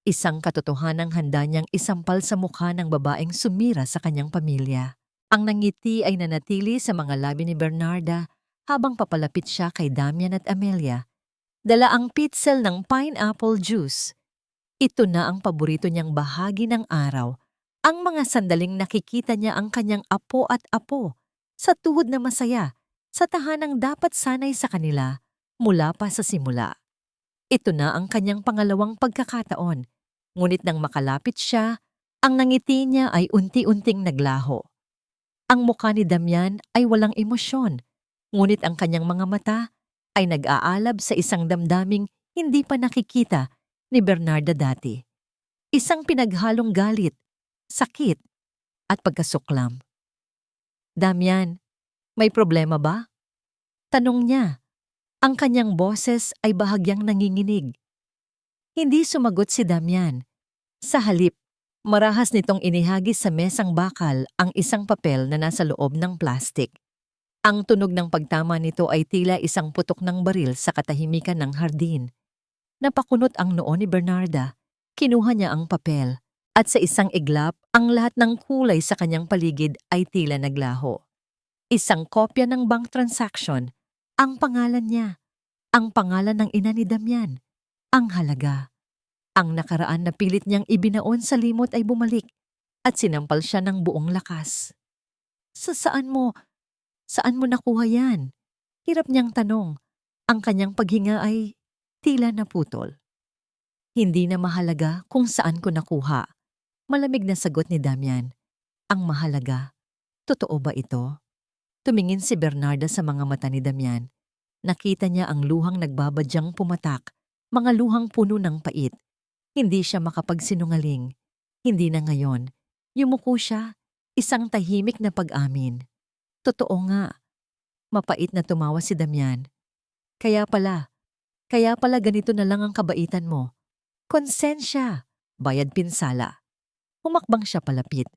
Isang katotohanang handa niyang isampal sa mukha ng babaeng sumira sa kanyang pamilya. Ang nangiti ay nanatili sa mga labi ni Bernarda habang papalapit siya kay Damian at Amelia. Dala ang pitzel ng pineapple juice. Ito na ang paborito niyang bahagi ng araw. Ang mga sandaling nakikita niya ang kanyang apo at apo sa tuhod na masaya, sa tahanang dapat sanay sa kanila mula pa sa simula. Ito na ang kanyang pangalawang pagkakataon, ngunit nang makalapit siya, ang nangiti niya ay unti-unting naglaho. Ang mukha ni Damian ay walang emosyon, ngunit ang kanyang mga mata ay nag-aalab sa isang damdaming hindi pa nakikita ni Bernarda dati. Isang pinaghalong galit, sakit, at pagkasuklam. Damian, may problema ba? Tanong niya. Ang kanyang boses ay bahagyang nanginginig. Hindi sumagot si Damian. Sa halip, marahas nitong inihagis sa mesang bakal ang isang papel na nasa loob ng plastik. Ang tunog ng pagtama nito ay tila isang putok ng baril sa katahimikan ng hardin. Napakunot ang noo ni Bernarda. Kinuha niya ang papel at sa isang iglap, ang lahat ng kulay sa kanyang paligid ay tila naglaho. Isang kopya ng bank transaction, ang pangalan niya, ang pangalan ng ina ni Damian, ang halaga. Ang nakaraan na pilit niyang ibinaon sa limot ay bumalik at sinampal siya ng buong lakas. Saan mo nakuha yan? Hirap niyang tanong. Ang kanyang paghinga ay tila naputol. Hindi na mahalaga kung saan ko nakuha. Malamig na sagot ni Damian. Ang mahalaga, totoo ba ito? Tumingin si Bernarda sa mga mata ni Damian. Nakita niya ang luhang nagbabadyang pumatak, mga luhang puno ng pait. Hindi siya makapagsinungaling. Hindi na ngayon. Yumuko siya, isang tahimik na pag-amin. Totoo nga. Mapait na tumawa si Damian. Kaya pala ganito na lang ang kabaitan mo. Konsensya, bayad pinsala. Humakbang siya palapit.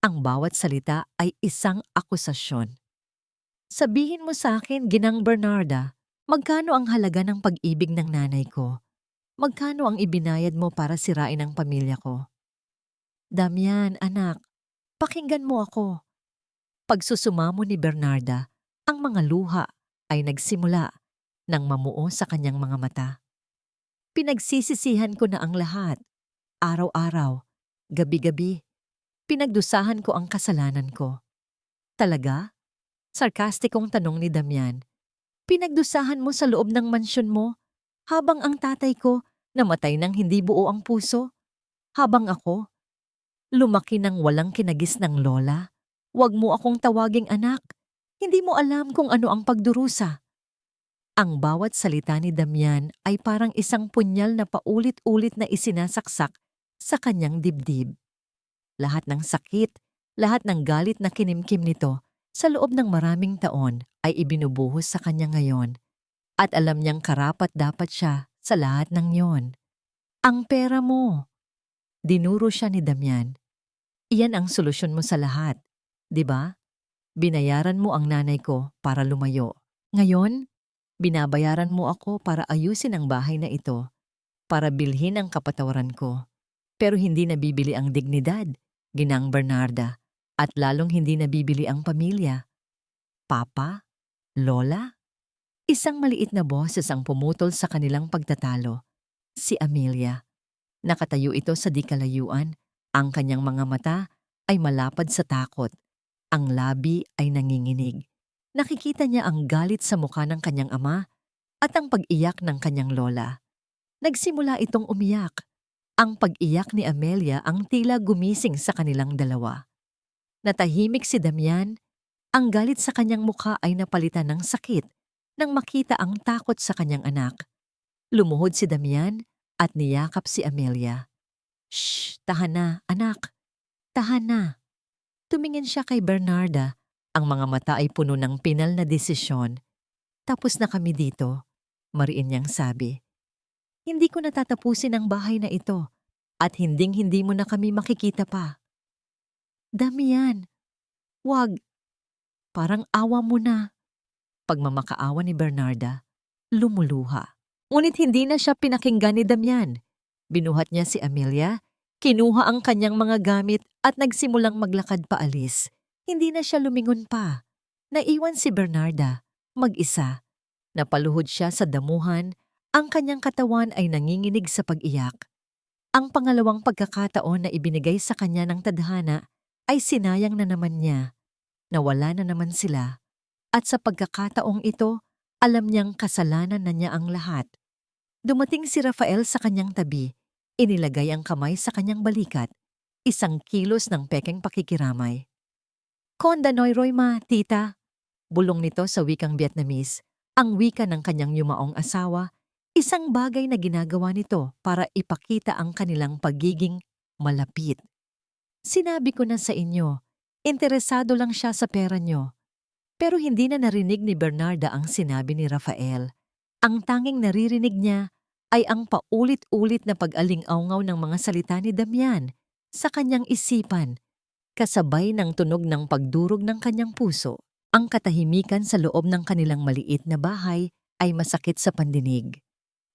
Ang bawat salita ay isang akusasyon. Sabihin mo sa akin, Ginang Bernarda, magkano ang halaga ng pag-ibig ng nanay ko? Magkano ang ibinayad mo para sirain ang pamilya ko? Damian, anak, pakinggan mo ako. Pagsusumamo ni Bernarda, ang mga luha ay nagsimula nang mamuo sa kanyang mga mata. Pinagsisisihan ko na ang lahat. Araw-araw, gabi-gabi, pinagdusahan ko ang kasalanan ko. Talaga? Sarkastikong tanong ni Damian. Pinagdusahan mo sa loob ng mansyon mo habang ang tatay ko namatay ng hindi buo ang puso? Habang ako, lumaki ng walang kinagis ng lola? Huwag mo akong tawaging anak. Hindi mo alam kung ano ang pagdurusa. Ang bawat salita ni Damian ay parang isang punyal na paulit-ulit na isinasaksak sa kanyang dibdib. Lahat ng sakit, lahat ng galit na kinimkim nito sa loob ng maraming taon ay ibinubuhos sa kanya ngayon at alam niyang karapat-dapat siya sa lahat ng yon. Ang pera mo. Dinuro siya ni Damian. Iyan ang solusyon mo sa lahat, di ba? Binayaran mo ang nanay ko para lumayo. Ngayon, binabayaran mo ako para ayusin ang bahay na ito, para bilhin ang kapatawaran ko. Pero hindi nabibili ang dignidad, Ginang Bernarda, at lalong hindi nabibili ang pamilya. Papa? Lola? Isang maliit na boses ang pumutol sa kanilang pagtatalo. Si Amelia. Nakatayo ito sa di kalayuan. Ang kanyang mga mata ay malapad sa takot. Ang labi ay nanginginig. Nakikita niya ang galit sa mukha ng kanyang ama at ang pag-iyak ng kanyang lola. Nagsimula itong umiyak. Ang pag-iyak ni Amelia ang tila gumising sa kanilang dalawa. Natahimik si Damian. Ang galit sa kanyang mukha ay napalitan ng sakit nang makita ang takot sa kanyang anak. Lumuhod si Damian at niyakap si Amelia. Shh! Tahan na, anak. Tahan na. Tumingin siya kay Bernarda. Ang mga mata ay puno ng pinal na desisyon. Tapos na kami dito, mariin niyang sabi. Hindi ko natatapusin ang bahay na ito at hinding-hindi mo na kami makikita pa. Damian, wag. Parang awa mo na. Pagmamakaawa ni Bernarda, lumuluha. Ngunit hindi na siya pinakinggan ni Damian. Binuhat niya si Amelia, kinuha ang kanyang mga gamit at nagsimulang maglakad paalis. Hindi na siya lumingon pa. Naiwan si Bernarda, mag-isa. Napaluhod siya sa damuhan, ang kanyang katawan ay nanginginig sa pag-iyak. Ang pangalawang pagkakataon na ibinigay sa kanya ng tadhana ay sinayang na naman niya. Nawala na naman sila. At sa pagkakataong ito, alam niyang kasalanan na niya ang lahat. Dumating si Rafael sa kanyang tabi, inilagay ang kamay sa kanyang balikat, isang kilos ng pekeng pakikiramay. Konda Noy Roy ma, tita. Bulong nito sa wikang Vietnamese, ang wika ng kanyang yumaong asawa, isang bagay na ginagawa nito para ipakita ang kanilang pagiging malapit. Sinabi ko na sa inyo, interesado lang siya sa pera niyo. Pero hindi na narinig ni Bernarda ang sinabi ni Rafael. Ang tanging naririnig niya ay ang paulit-ulit na pag-aling-awngaw ng mga salita ni Damian sa kanyang isipan, kasabay ng tunog ng pagdurog ng kanyang puso. Ang katahimikan sa loob ng kanilang maliit na bahay ay masakit sa pandinig.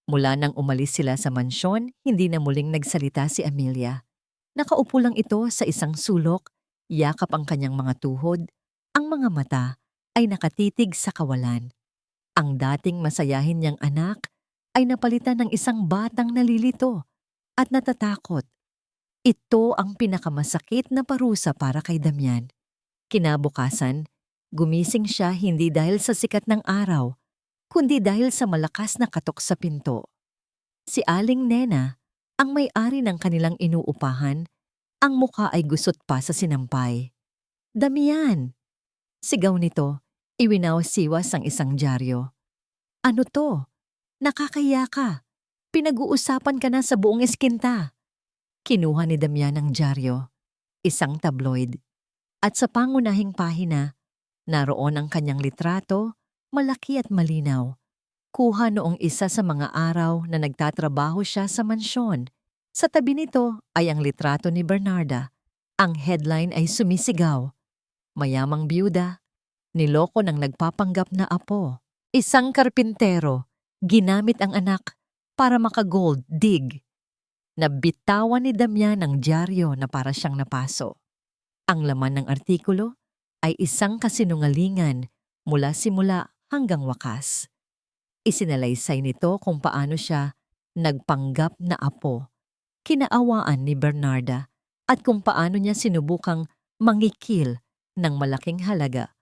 Mula nang umalis sila sa mansyon, hindi na muling nagsalita si Amelia. Nakaupo lang ito sa isang sulok, yakap ang kanyang mga tuhod, ang mga mata ay nakatitig sa kawalan. Ang dating masayahin niyang anak ay napalitan ng isang batang nalilito at natatakot. Ito ang pinakamasakit na parusa para kay Damian. Kinabukasan, gumising siya hindi dahil sa sikat ng araw, kundi dahil sa malakas na katok sa pinto. Si Aling Nena, ang may-ari ng kanilang inuupahan, ang mukha ay gusot pa sa sinampay. Damian! Sigaw nito, iwinaw-siwas ang isang dyaryo. Ano to? Nakakaya ka. Pinag-uusapan ka na sa buong eskinta. Kinuha ni Damian ang dyaryo, isang tabloid. At sa pangunahing pahina, naroon ang kanyang litrato, malaki at malinaw. Kuha noong isa sa mga araw na nagtatrabaho siya sa mansyon. Sa tabi nito ay ang litrato ni Bernarda, Ang headline ay sumisigaw, "Mayamang byuda, niloko ng nagpapanggap na apo." Isang karpintero, ginamit ang anak para maka-gold dig. Nabitawan ni Damian ang dyaryo na para siyang napaso. Ang laman ng artikulo ay isang kasinungalingan mula simula hanggang wakas. Isinalaysay nito kung paano siya nagpanggap na apo, kinaawaan ni Bernarda, at kung paano niya sinubukang mangikil ng malaking halaga.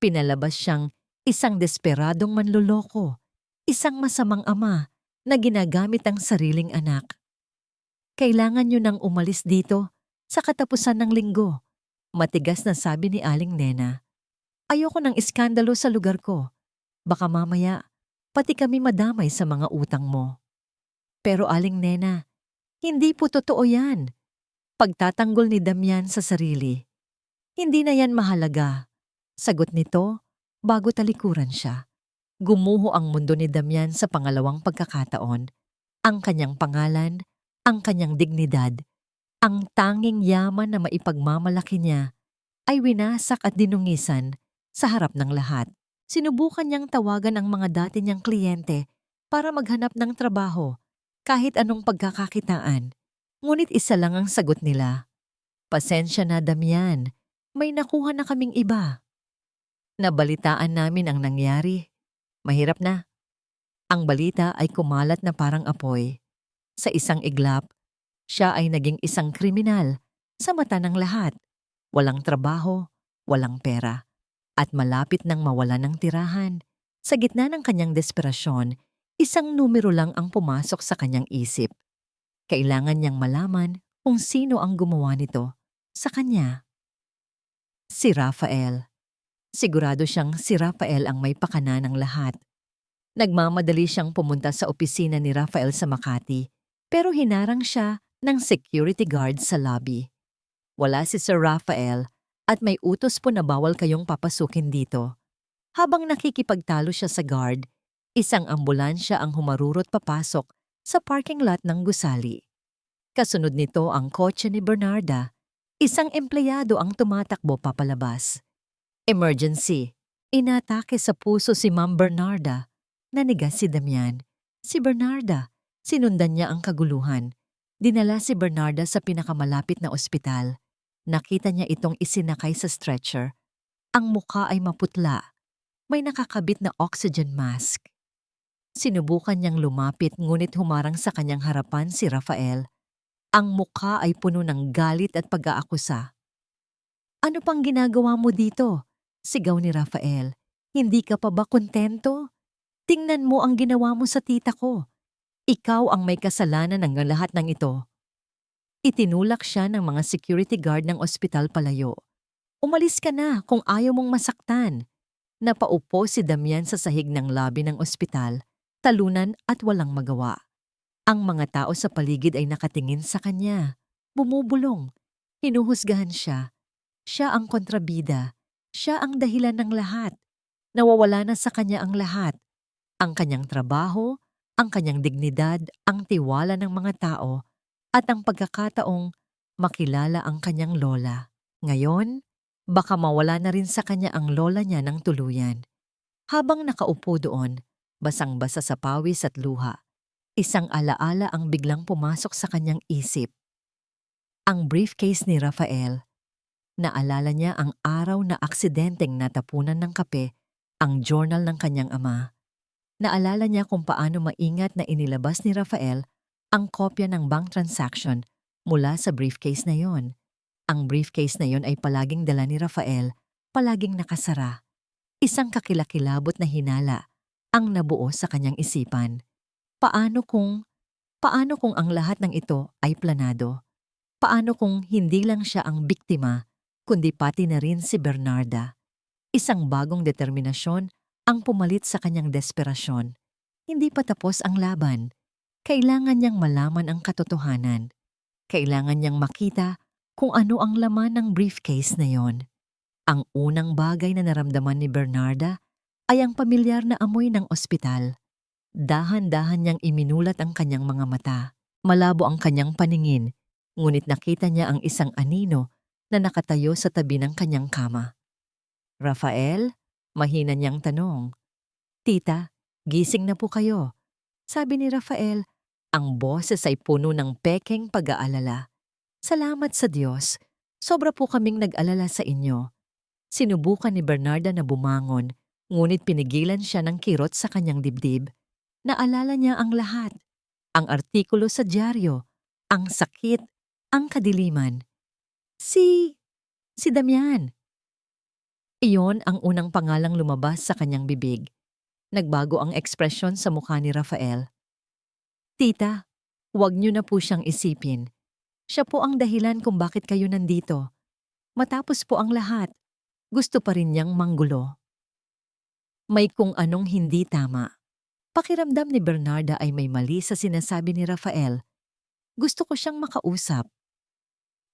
Pinalabas siyang isang desperadong manloloko, isang masamang ama na ginagamit ang sariling anak. "Kailangan niyo nang umalis dito sa katapusan ng linggo," matigas na sabi ni Aling Nena. "Ayoko ng iskandalo sa lugar ko. Baka mamaya, pati kami madamay sa mga utang mo." "Pero Aling Nena, hindi po totoo yan." Pagtatanggol ni Damian sa sarili. "Hindi na yan mahalaga," sagot nito bago talikuran siya. Gumuho ang mundo ni Damian sa pangalawang pagkakataon. Ang kanyang pangalan, ang kanyang dignidad, ang tanging yaman na maipagmamalaki niya ay winasak at dinungisan sa harap ng lahat. Sinubukan niyang tawagan ang mga dati niyang kliyente para maghanap ng trabaho, kahit anong pagkakakitaan. Ngunit isa lang ang sagot nila, "Pasensya na, Damian, may nakuha na kaming iba." Nabalitaan namin ang nangyari. Mahirap na. Ang balita ay kumalat na parang apoy. Sa isang iglap, siya ay naging isang kriminal sa mata ng lahat. Walang trabaho, walang pera, at malapit nang mawala ng tirahan. Sa gitna ng kanyang desperasyon, isang numero lang ang pumasok sa kanyang isip. Kailangan niyang malaman kung sino ang gumawa nito sa kanya. Si Rafael. Sigurado siyang si Rafael ang may pakana ng lahat. Nagmamadali siyang pumunta sa opisina ni Rafael sa Makati, pero hinarang siya ng security guard sa lobby. Wala si Sir Rafael at may utos po na bawal kayong papasukin dito. Habang nakikipagtalo siya sa guard, isang ambulansya ang humarurot papasok sa parking lot ng gusali. Kasunod nito ang kotse ni Bernarda. Isang empleyado ang tumatakbo papalabas. "Emergency!" Inatake sa puso si Ma'am Bernarda. Nanigas si Damian. Si Bernarda. Sinundan niya ang kaguluhan. Dinala si Bernarda sa pinakamalapit na ospital. Nakita niya itong isinakay sa stretcher. Ang mukha ay maputla. May nakakabit na oxygen mask. Sinubukan niyang lumapit ngunit humarang sa kanyang harapan si Rafael. Ang mukha ay puno ng galit at pag-aakusa. "Ano pang ginagawa mo dito?" Sigaw ni Rafael. "Hindi ka pa ba kontento? Tingnan mo ang ginawa mo sa tita ko. Ikaw ang may kasalanan ng lahat ng ito." Itinulak siya ng mga security guard ng ospital palayo. "Umalis ka na kung ayaw mong masaktan." Napaupo si Damian sa sahig ng lobby ng ospital, talunan at walang magawa. Ang mga tao sa paligid ay nakatingin sa kanya. Bumubulong. Hinuhusgahan siya. Siya ang kontrabida. Siya ang dahilan ng lahat. Nawawala na sa kanya ang lahat. Ang kanyang trabaho, ang kanyang dignidad, ang tiwala ng mga tao, at ang pagkakataong makilala ang kanyang lola. Ngayon, baka mawala na rin sa kanya ang lola niya ng tuluyan. Habang nakaupo doon, basang-basa sa pawis at luha, isang alaala ang biglang pumasok sa kanyang isip. Ang briefcase ni Rafael. Naalala niya ang araw na aksidenteng natapunan ng kape ang journal ng kanyang ama. Naalala niya kung paano maingat na inilabas ni Rafael ang kopya ng bank transaction mula sa briefcase na yon. Ang briefcase na yon ay palaging dala ni Rafael, palaging nakasara. Isang kakilakilabot na hinala ang nabuo sa kanyang isipan. Paano kung ang lahat ng ito ay planado? Paano kung hindi lang siya ang biktima, kundi pati na rin si Bernarda? Isang bagong determinasyon ang pumalit sa kanyang desperasyon. Hindi pa tapos ang laban. Kailangan niyang malaman ang katotohanan. Kailangan niyang makita kung ano ang laman ng briefcase na yon. Ang unang bagay na naramdaman ni Bernarda ay ang pamilyar na amoy ng ospital. Dahan-dahan niyang iminulat ang kanyang mga mata. Malabo ang kanyang paningin. Ngunit nakita niya ang isang anino na nakatayo sa tabi ng kanyang kama. "Rafael?" Mahina niyang tanong. "Tita, gising na po kayo," sabi ni Rafael. Ang boses ay puno ng pekeng pag-aalala. "Salamat sa Diyos. Sobra po kaming nag-alala sa inyo." Sinubukan ni Bernarda na bumangon, ngunit pinigilan siya ng kirot sa kanyang dibdib. Naalala niya ang lahat. Ang artikulo sa dyaryo, ang sakit, ang kadiliman. Si Damian. Iyon ang unang pangalang lumabas sa kanyang bibig. Nagbago ang ekspresyon sa mukha ni Rafael. "Tita, huwag niyo na po siyang isipin. Siya po ang dahilan kung bakit kayo nandito. Matapos po ang lahat, gusto pa rin niyang manggulo." May kung anong hindi tama. Pakiramdam ni Bernarda ay may mali sa sinasabi ni Rafael. "Gusto ko siyang makausap."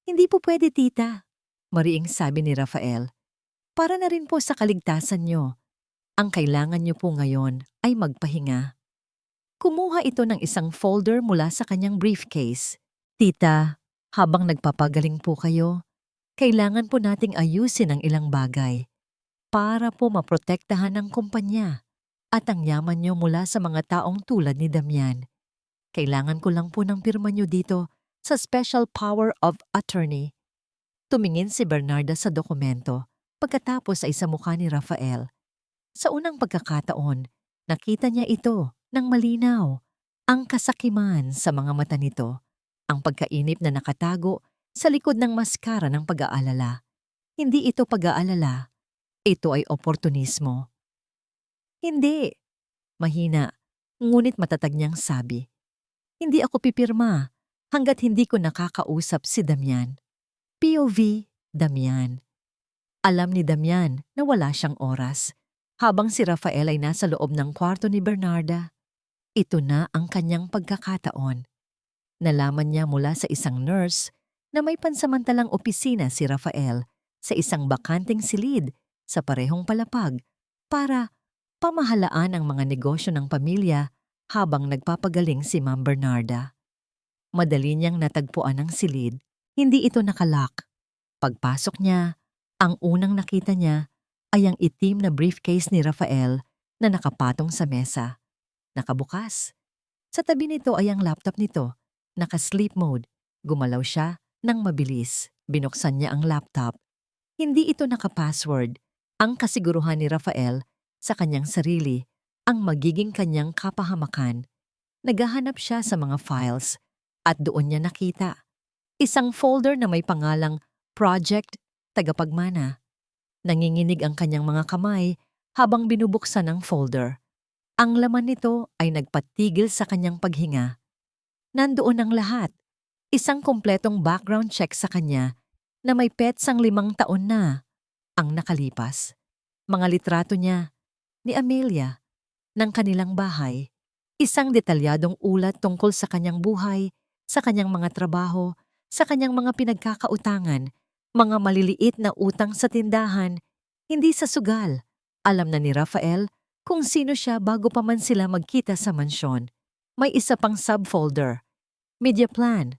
"Hindi po pwede, tita," mariing sabi ni Rafael. "Para na rin po sa kaligtasan niyo. Ang kailangan niyo po ngayon ay magpahinga." Kumuha ito ng isang folder mula sa kanyang briefcase. "Tita, habang nagpapagaling po kayo, kailangan po nating ayusin ang ilang bagay para po maprotektahan ang kumpanya at ang yaman niyo mula sa mga taong tulad ni Damian. Kailangan ko lang po ng pirma niyo dito sa Special Power of Attorney." Tumingin si Bernarda sa dokumento pagkatapos ay sa mukha ni Rafael. Sa unang pagkakataon, nakita niya ito ng malinaw. Ang kasakiman sa mga mata nito, ang pagkainip na nakatago sa likod ng maskara ng pag-aalala. Hindi ito pag-aalala, ito ay oportunismo. "Hindi," mahina, ngunit matatag niyang sabi. "Hindi ako pipirma hanggat hindi ko nakakausap si Damian." POV, Damian. Alam ni Damian na wala siyang oras. Habang si Rafael ay nasa loob ng kwarto ni Bernarda, ito na ang kanyang pagkakataon. Nalaman niya mula sa isang nurse na may pansamantalang opisina si Rafael sa isang bakanting silid sa parehong palapag para pamahalaan ang mga negosyo ng pamilya habang nagpapagaling si Ma'am Bernarda. Madali niyang natagpuan ang silid. Hindi ito nakalock. Pagpasok niya, ang unang nakita niya ay ang itim na briefcase ni Rafael na nakapatong sa mesa. Nakabukas. Sa tabi nito ay ang laptop nito. Naka-sleep mode. Gumalaw siya nang mabilis. Binuksan niya ang laptop. Hindi ito naka-password. Ang kasiguruhan ni Rafael sa kanyang sarili ang magiging kanyang kapahamakan. Naghahanap siya sa mga files at doon niya nakita isang folder na may pangalang Project Tagapagmana. Nanginginig ang kanyang mga kamay habang binubuksan ang folder. Ang laman nito ay nagpatigil sa kanyang paghinga. Nandoon ang lahat. Isang kumpletong background check sa kanya na may petsang 5 taon na ang nakalipas. Mga litrato niya, ni Amelia, ng kanilang bahay. Isang detalyadong ulat tungkol sa kanyang buhay, sa kanyang mga trabaho, sa kanyang mga pinagkakautangan, mga maliliit na utang sa tindahan, hindi sa sugal. Alam na ni Rafael kung sino siya bago pa man sila magkita sa mansyon. May isa pang subfolder, Media Plan.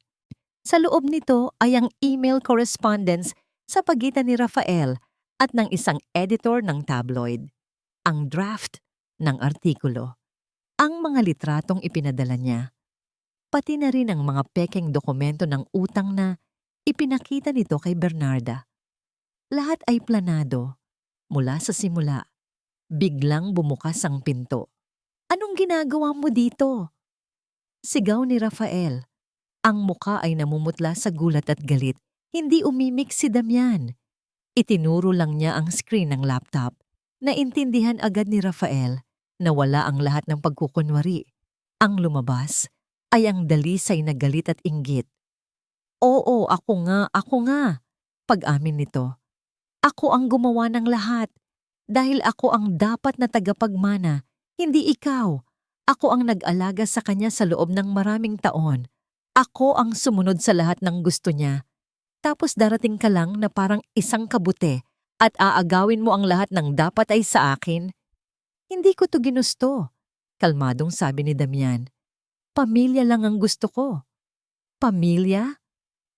Sa loob nito ay ang email correspondence sa pagitan ni Rafael at ng isang editor ng tabloid. Ang draft ng artikulo. Ang mga litratong ipinadala niya. Pati na rin ang mga pekeng dokumento ng utang na ipinakita nito kay Bernarda. Lahat ay planado. Mula sa simula, biglang bumukas ang pinto. "Anong ginagawa mo dito?" Sigaw ni Rafael. Ang muka ay namumutla sa gulat at galit. Hindi umimik si Damian. Itinuro lang niya ang screen ng laptop. Naintindihan agad ni Rafael na wala ang lahat ng pagkukunwari. Ang lumabas ay ang dalisay na galit at inggit. "Oo, ako nga. Pag-amin nito. Ako ang gumawa ng lahat. Dahil ako ang dapat na tagapagmana, hindi ikaw. Ako ang nag-alaga sa kanya sa loob ng maraming taon. Ako ang sumunod sa lahat ng gusto niya. Tapos darating ka lang na parang isang kabute at aagawin mo ang lahat ng dapat ay sa akin." "Hindi ko to ginusto," kalmadong sabi ni Damian. "Pamilya lang ang gusto ko." "Pamilya?"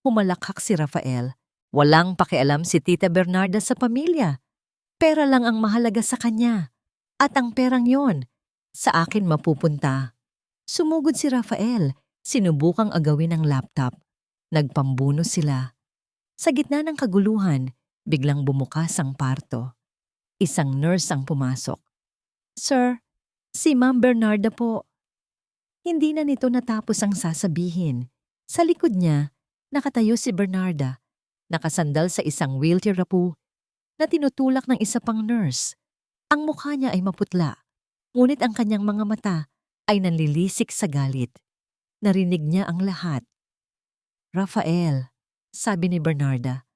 Humalakhak si Rafael. Walang pakialam si Tita Bernarda sa pamilya. Pera lang ang mahalaga sa kanya. At ang perang yon, sa akin mapupunta. Sumugod si Rafael. Sinubukang agawin ang laptop. Nagpambuno sila. Sa gitna ng kaguluhan, biglang bumukas ang parto. Isang nurse ang pumasok. Sir, si Ma'am Bernarda po. Hindi na nito natapos ang sasabihin. Sa likod niya, nakatayo si Bernarda, nakasandal sa isang wheelchair rapu na tinutulak ng isa pang nurse. Ang mukha niya ay maputla, ngunit ang kanyang mga mata ay nanlilisik sa galit. Narinig niya ang lahat. Rafael, sabi ni Bernarda,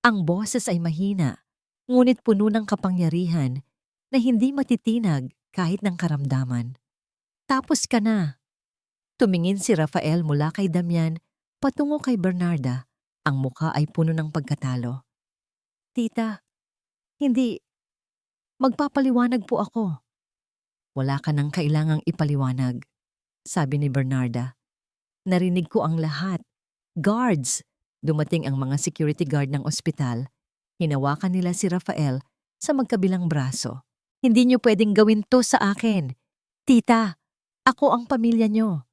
ang boses ay mahina, ngunit puno ng kapangyarihan na hindi matitinag kahit ng karamdaman. Tapos ka na. Tumingin si Rafael mula kay Damian patungo kay Bernarda. Ang mukha ay puno ng pagkatalo. Tita, hindi. Magpapaliwanag po ako. Wala ka nang kailangang ipaliwanag, sabi ni Bernarda. Narinig ko ang lahat. Guards! Dumating ang mga security guard ng ospital. Hinawakan nila si Rafael sa magkabilang braso. Hindi niyo pwedeng gawin to sa akin. Tita, ako ang pamilya niyo.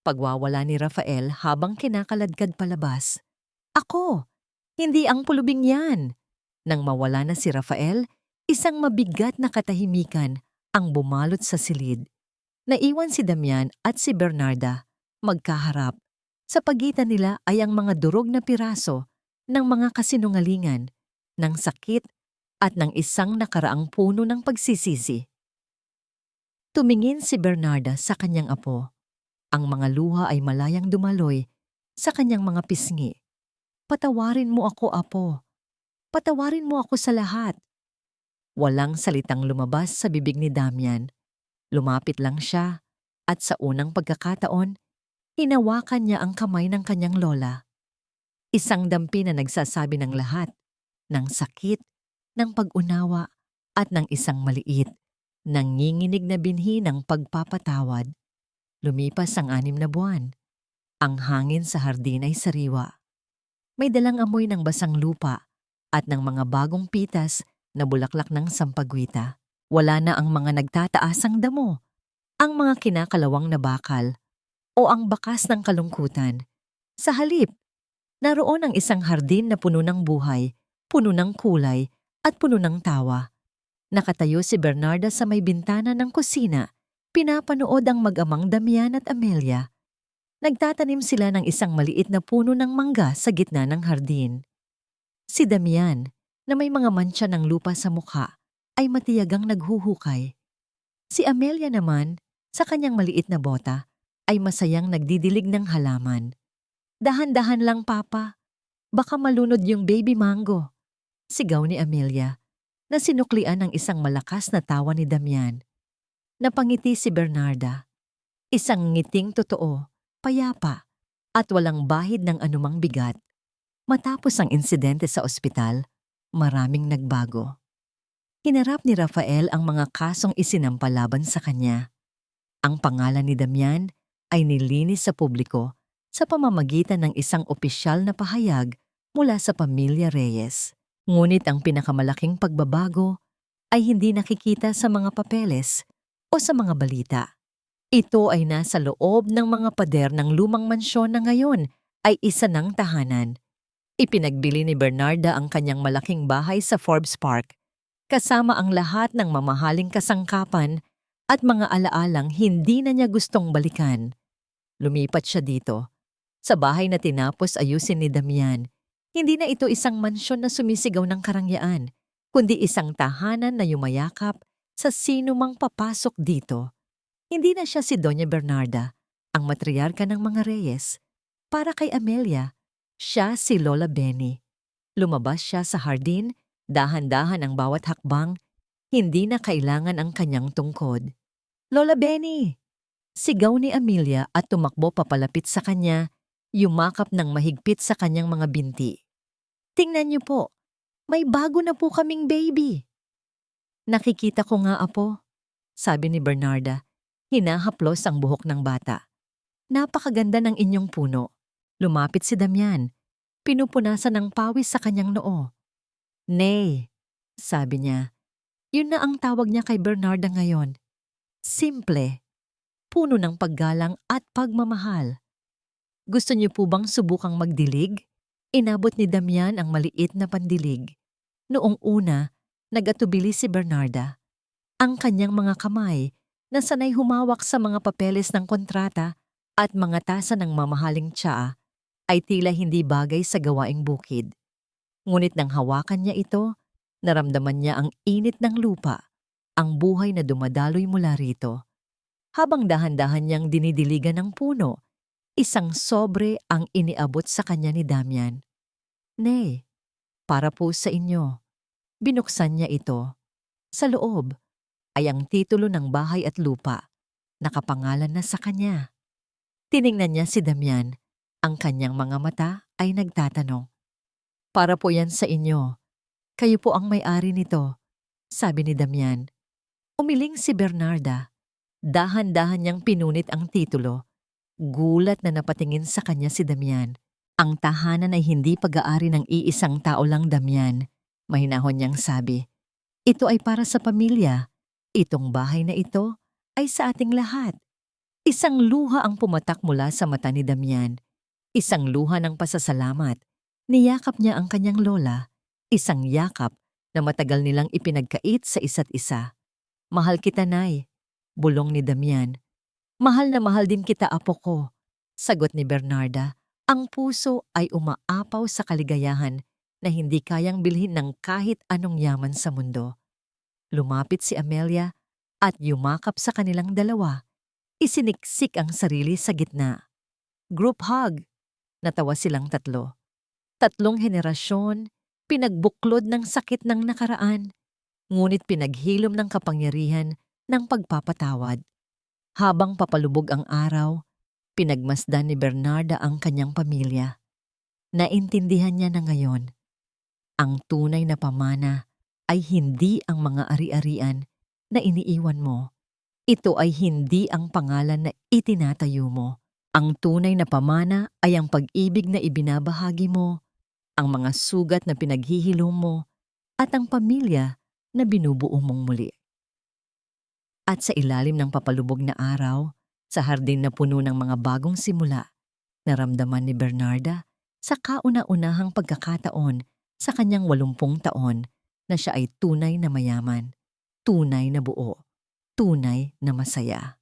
Pagwawala ni Rafael habang kinakaladkad palabas. Ako! Hindi ang pulubing yan! Nang mawala na si Rafael, isang mabigat na katahimikan ang bumalot sa silid. Naiwan si Damian at si Bernarda magkaharap. Sa pagitan nila ay ang mga durog na piraso ng mga kasinungalingan, ng sakit at ng isang nakaraang puno ng pagsisisi. Tumingin si Bernarda sa kanyang apo. Ang mga luha ay malayang dumaloy sa kanyang mga pisngi. Patawarin mo ako, apo. Patawarin mo ako sa lahat. Walang salitang lumabas sa bibig ni Damian. Lumapit lang siya at sa unang pagkakataon, hinawakan niya ang kamay ng kanyang lola. Isang dampi na nagsasabi ng lahat, ng sakit, ng pag-unawa at ng isang maliit, nanginginig na binhi ng pagpapatawad. Lumipas ang 6 na buwan. Ang hangin sa hardin ay sariwa. May dalang amoy ng basang lupa at ng mga bagong pitas na bulaklak ng sampagwita. Wala na ang mga nagtataasang damo, ang mga kinakalawang na bakal, o ang bakas ng kalungkutan. Sa halip, naroon ang isang hardin na puno ng buhay, puno ng kulay, at puno ng tawa. Nakatayo si Bernarda sa may bintana ng kusina, pinapanood ang mag-amang Damian at Amelia. Nagtatanim sila ng isang maliit na puno ng mangga sa gitna ng hardin. Si Damian, na may mga mantsa ng lupa sa mukha, ay matiyagang naghuhukay. Si Amelia naman, sa kanyang maliit na bota, ay masayang nagdidilig ng halaman. Dahan-dahan lang, Papa. Baka malunod yung baby mango. Sigaw ni Amelia, na sinuklian ng isang malakas na tawa ni Damian. Napangiti si Bernarda. Isang ngiting totoo, payapa, at walang bahid ng anumang bigat. Matapos ang insidente sa ospital, maraming nagbago. Hinarap ni Rafael ang mga kasong isinampalaban sa kanya. Ang pangalan ni Damian ay nilinis sa publiko sa pamamagitan ng isang opisyal na pahayag mula sa pamilya Reyes. Ngunit ang pinakamalaking pagbabago ay hindi nakikita sa mga papeles o sa mga balita. Ito ay nasa loob ng mga pader ng lumang mansyon na ngayon ay isa ng tahanan. Ipinagbili ni Bernarda ang kanyang malaking bahay sa Forbes Park, kasama ang lahat ng mamahaling kasangkapan at mga alaalang hindi na niya gustong balikan. Lumipat siya dito, sa bahay na tinapos ayusin ni Damian. Hindi na ito isang mansyon na sumisigaw ng karangyaan, kundi isang tahanan na yumayakap sa sino mang papasok dito. Hindi na siya si Doña Bernarda, ang matriarka ng mga Reyes. Para kay Amelia, siya si Lola Benny. Lumabas siya sa hardin, dahan-dahan ang bawat hakbang, hindi na kailangan ang kanyang tungkod. Lola Benny! Sigaw ni Amelia at tumakbo papalapit sa kanya, yumakap ng mahigpit sa kanyang mga binti. Tingnan niyo po, may bago na po kaming baby. Nakikita ko nga, apo, sabi ni Bernarda. Hinahaplos ang buhok ng bata. Napakaganda ng inyong puno. Lumapit si Damian. pinupunasan ng pawis sa kanyang noo. "Nay," sabi niya. Yun na ang tawag niya kay Bernarda ngayon. Simple, puno ng paggalang at pagmamahal. "Gusto niyo po bang subukang magdilig?" Inabot ni Damian ang maliit na pandilig. Noong una, nag-atubili si Bernarda. Ang kanyang mga kamay na sanay humawak sa mga papeles ng kontrata at mga tasa ng mamahaling tsaa ay tila hindi bagay sa gawaing bukid. Ngunit nang hawakan niya ito, naramdaman niya ang init ng lupa, ang buhay na dumadaloy mula rito. Habang dahan-dahan niyang dinidiligan ng puno, isang sobre ang iniabot sa kanya ni Damian. "Nay, para po sa inyo." Binuksan niya ito. Sa loob ay ang titulo ng bahay at lupa, nakapangalan na sa kanya. Tiningnan niya si Damian. Ang kanyang mga mata ay nagtatanong. "Para po yan sa inyo. Kayo po ang may-ari nito," sabi ni Damian. Umiling si Bernarda. Dahan-dahan niyang pinunit ang titulo. Gulat na napatingin sa kanya si Damian. "Ang tahanan ay hindi pag-aari ng iisang tao lang, Damian." Mahinahon niyang sabi. "Ito ay para sa pamilya. Itong bahay na ito ay sa ating lahat." Isang luha ang pumatak mula sa mata ni Damian. Isang luha ng pasasalamat. Niyakap niya ang kanyang lola. Isang yakap na matagal nilang ipinagkait sa isa't isa. "Mahal kita, Nay," bulong ni Damian. "Mahal na mahal din kita, apo ko," sagot ni Bernarda. Ang puso ay umaapaw sa kaligayahan na hindi kayang bilhin ng kahit anong yaman sa mundo. Lumapit si Amelia at yumakap sa kanilang dalawa. Isiniksik ang sarili sa gitna. Group hug. Natawa silang tatlo. 3 henerasyon, pinagbuklod ng sakit ng nakaraan, ngunit pinaghilom ng kapangyarihan ng pagpapatawad. Habang papalubog ang araw, pinagmasdan ni Bernarda ang kanyang pamilya. Naintindihan niya na ngayon. Ang tunay na pamana ay hindi ang mga ari-arian na iniiwan mo. Ito ay hindi ang pangalan na itinatayo mo. Ang tunay na pamana ay ang pag-ibig na ibinabahagi mo, ang mga sugat na pinaghihilom mo, at ang pamilya na binubuo mong muli. At sa ilalim ng papalubog na araw, sa hardin na puno ng mga bagong simula, naramdaman ni Bernarda sa kauna-unahang pagkakataon sa kanyang 80 taon na siya ay tunay na mayaman, tunay na buo, tunay na masaya.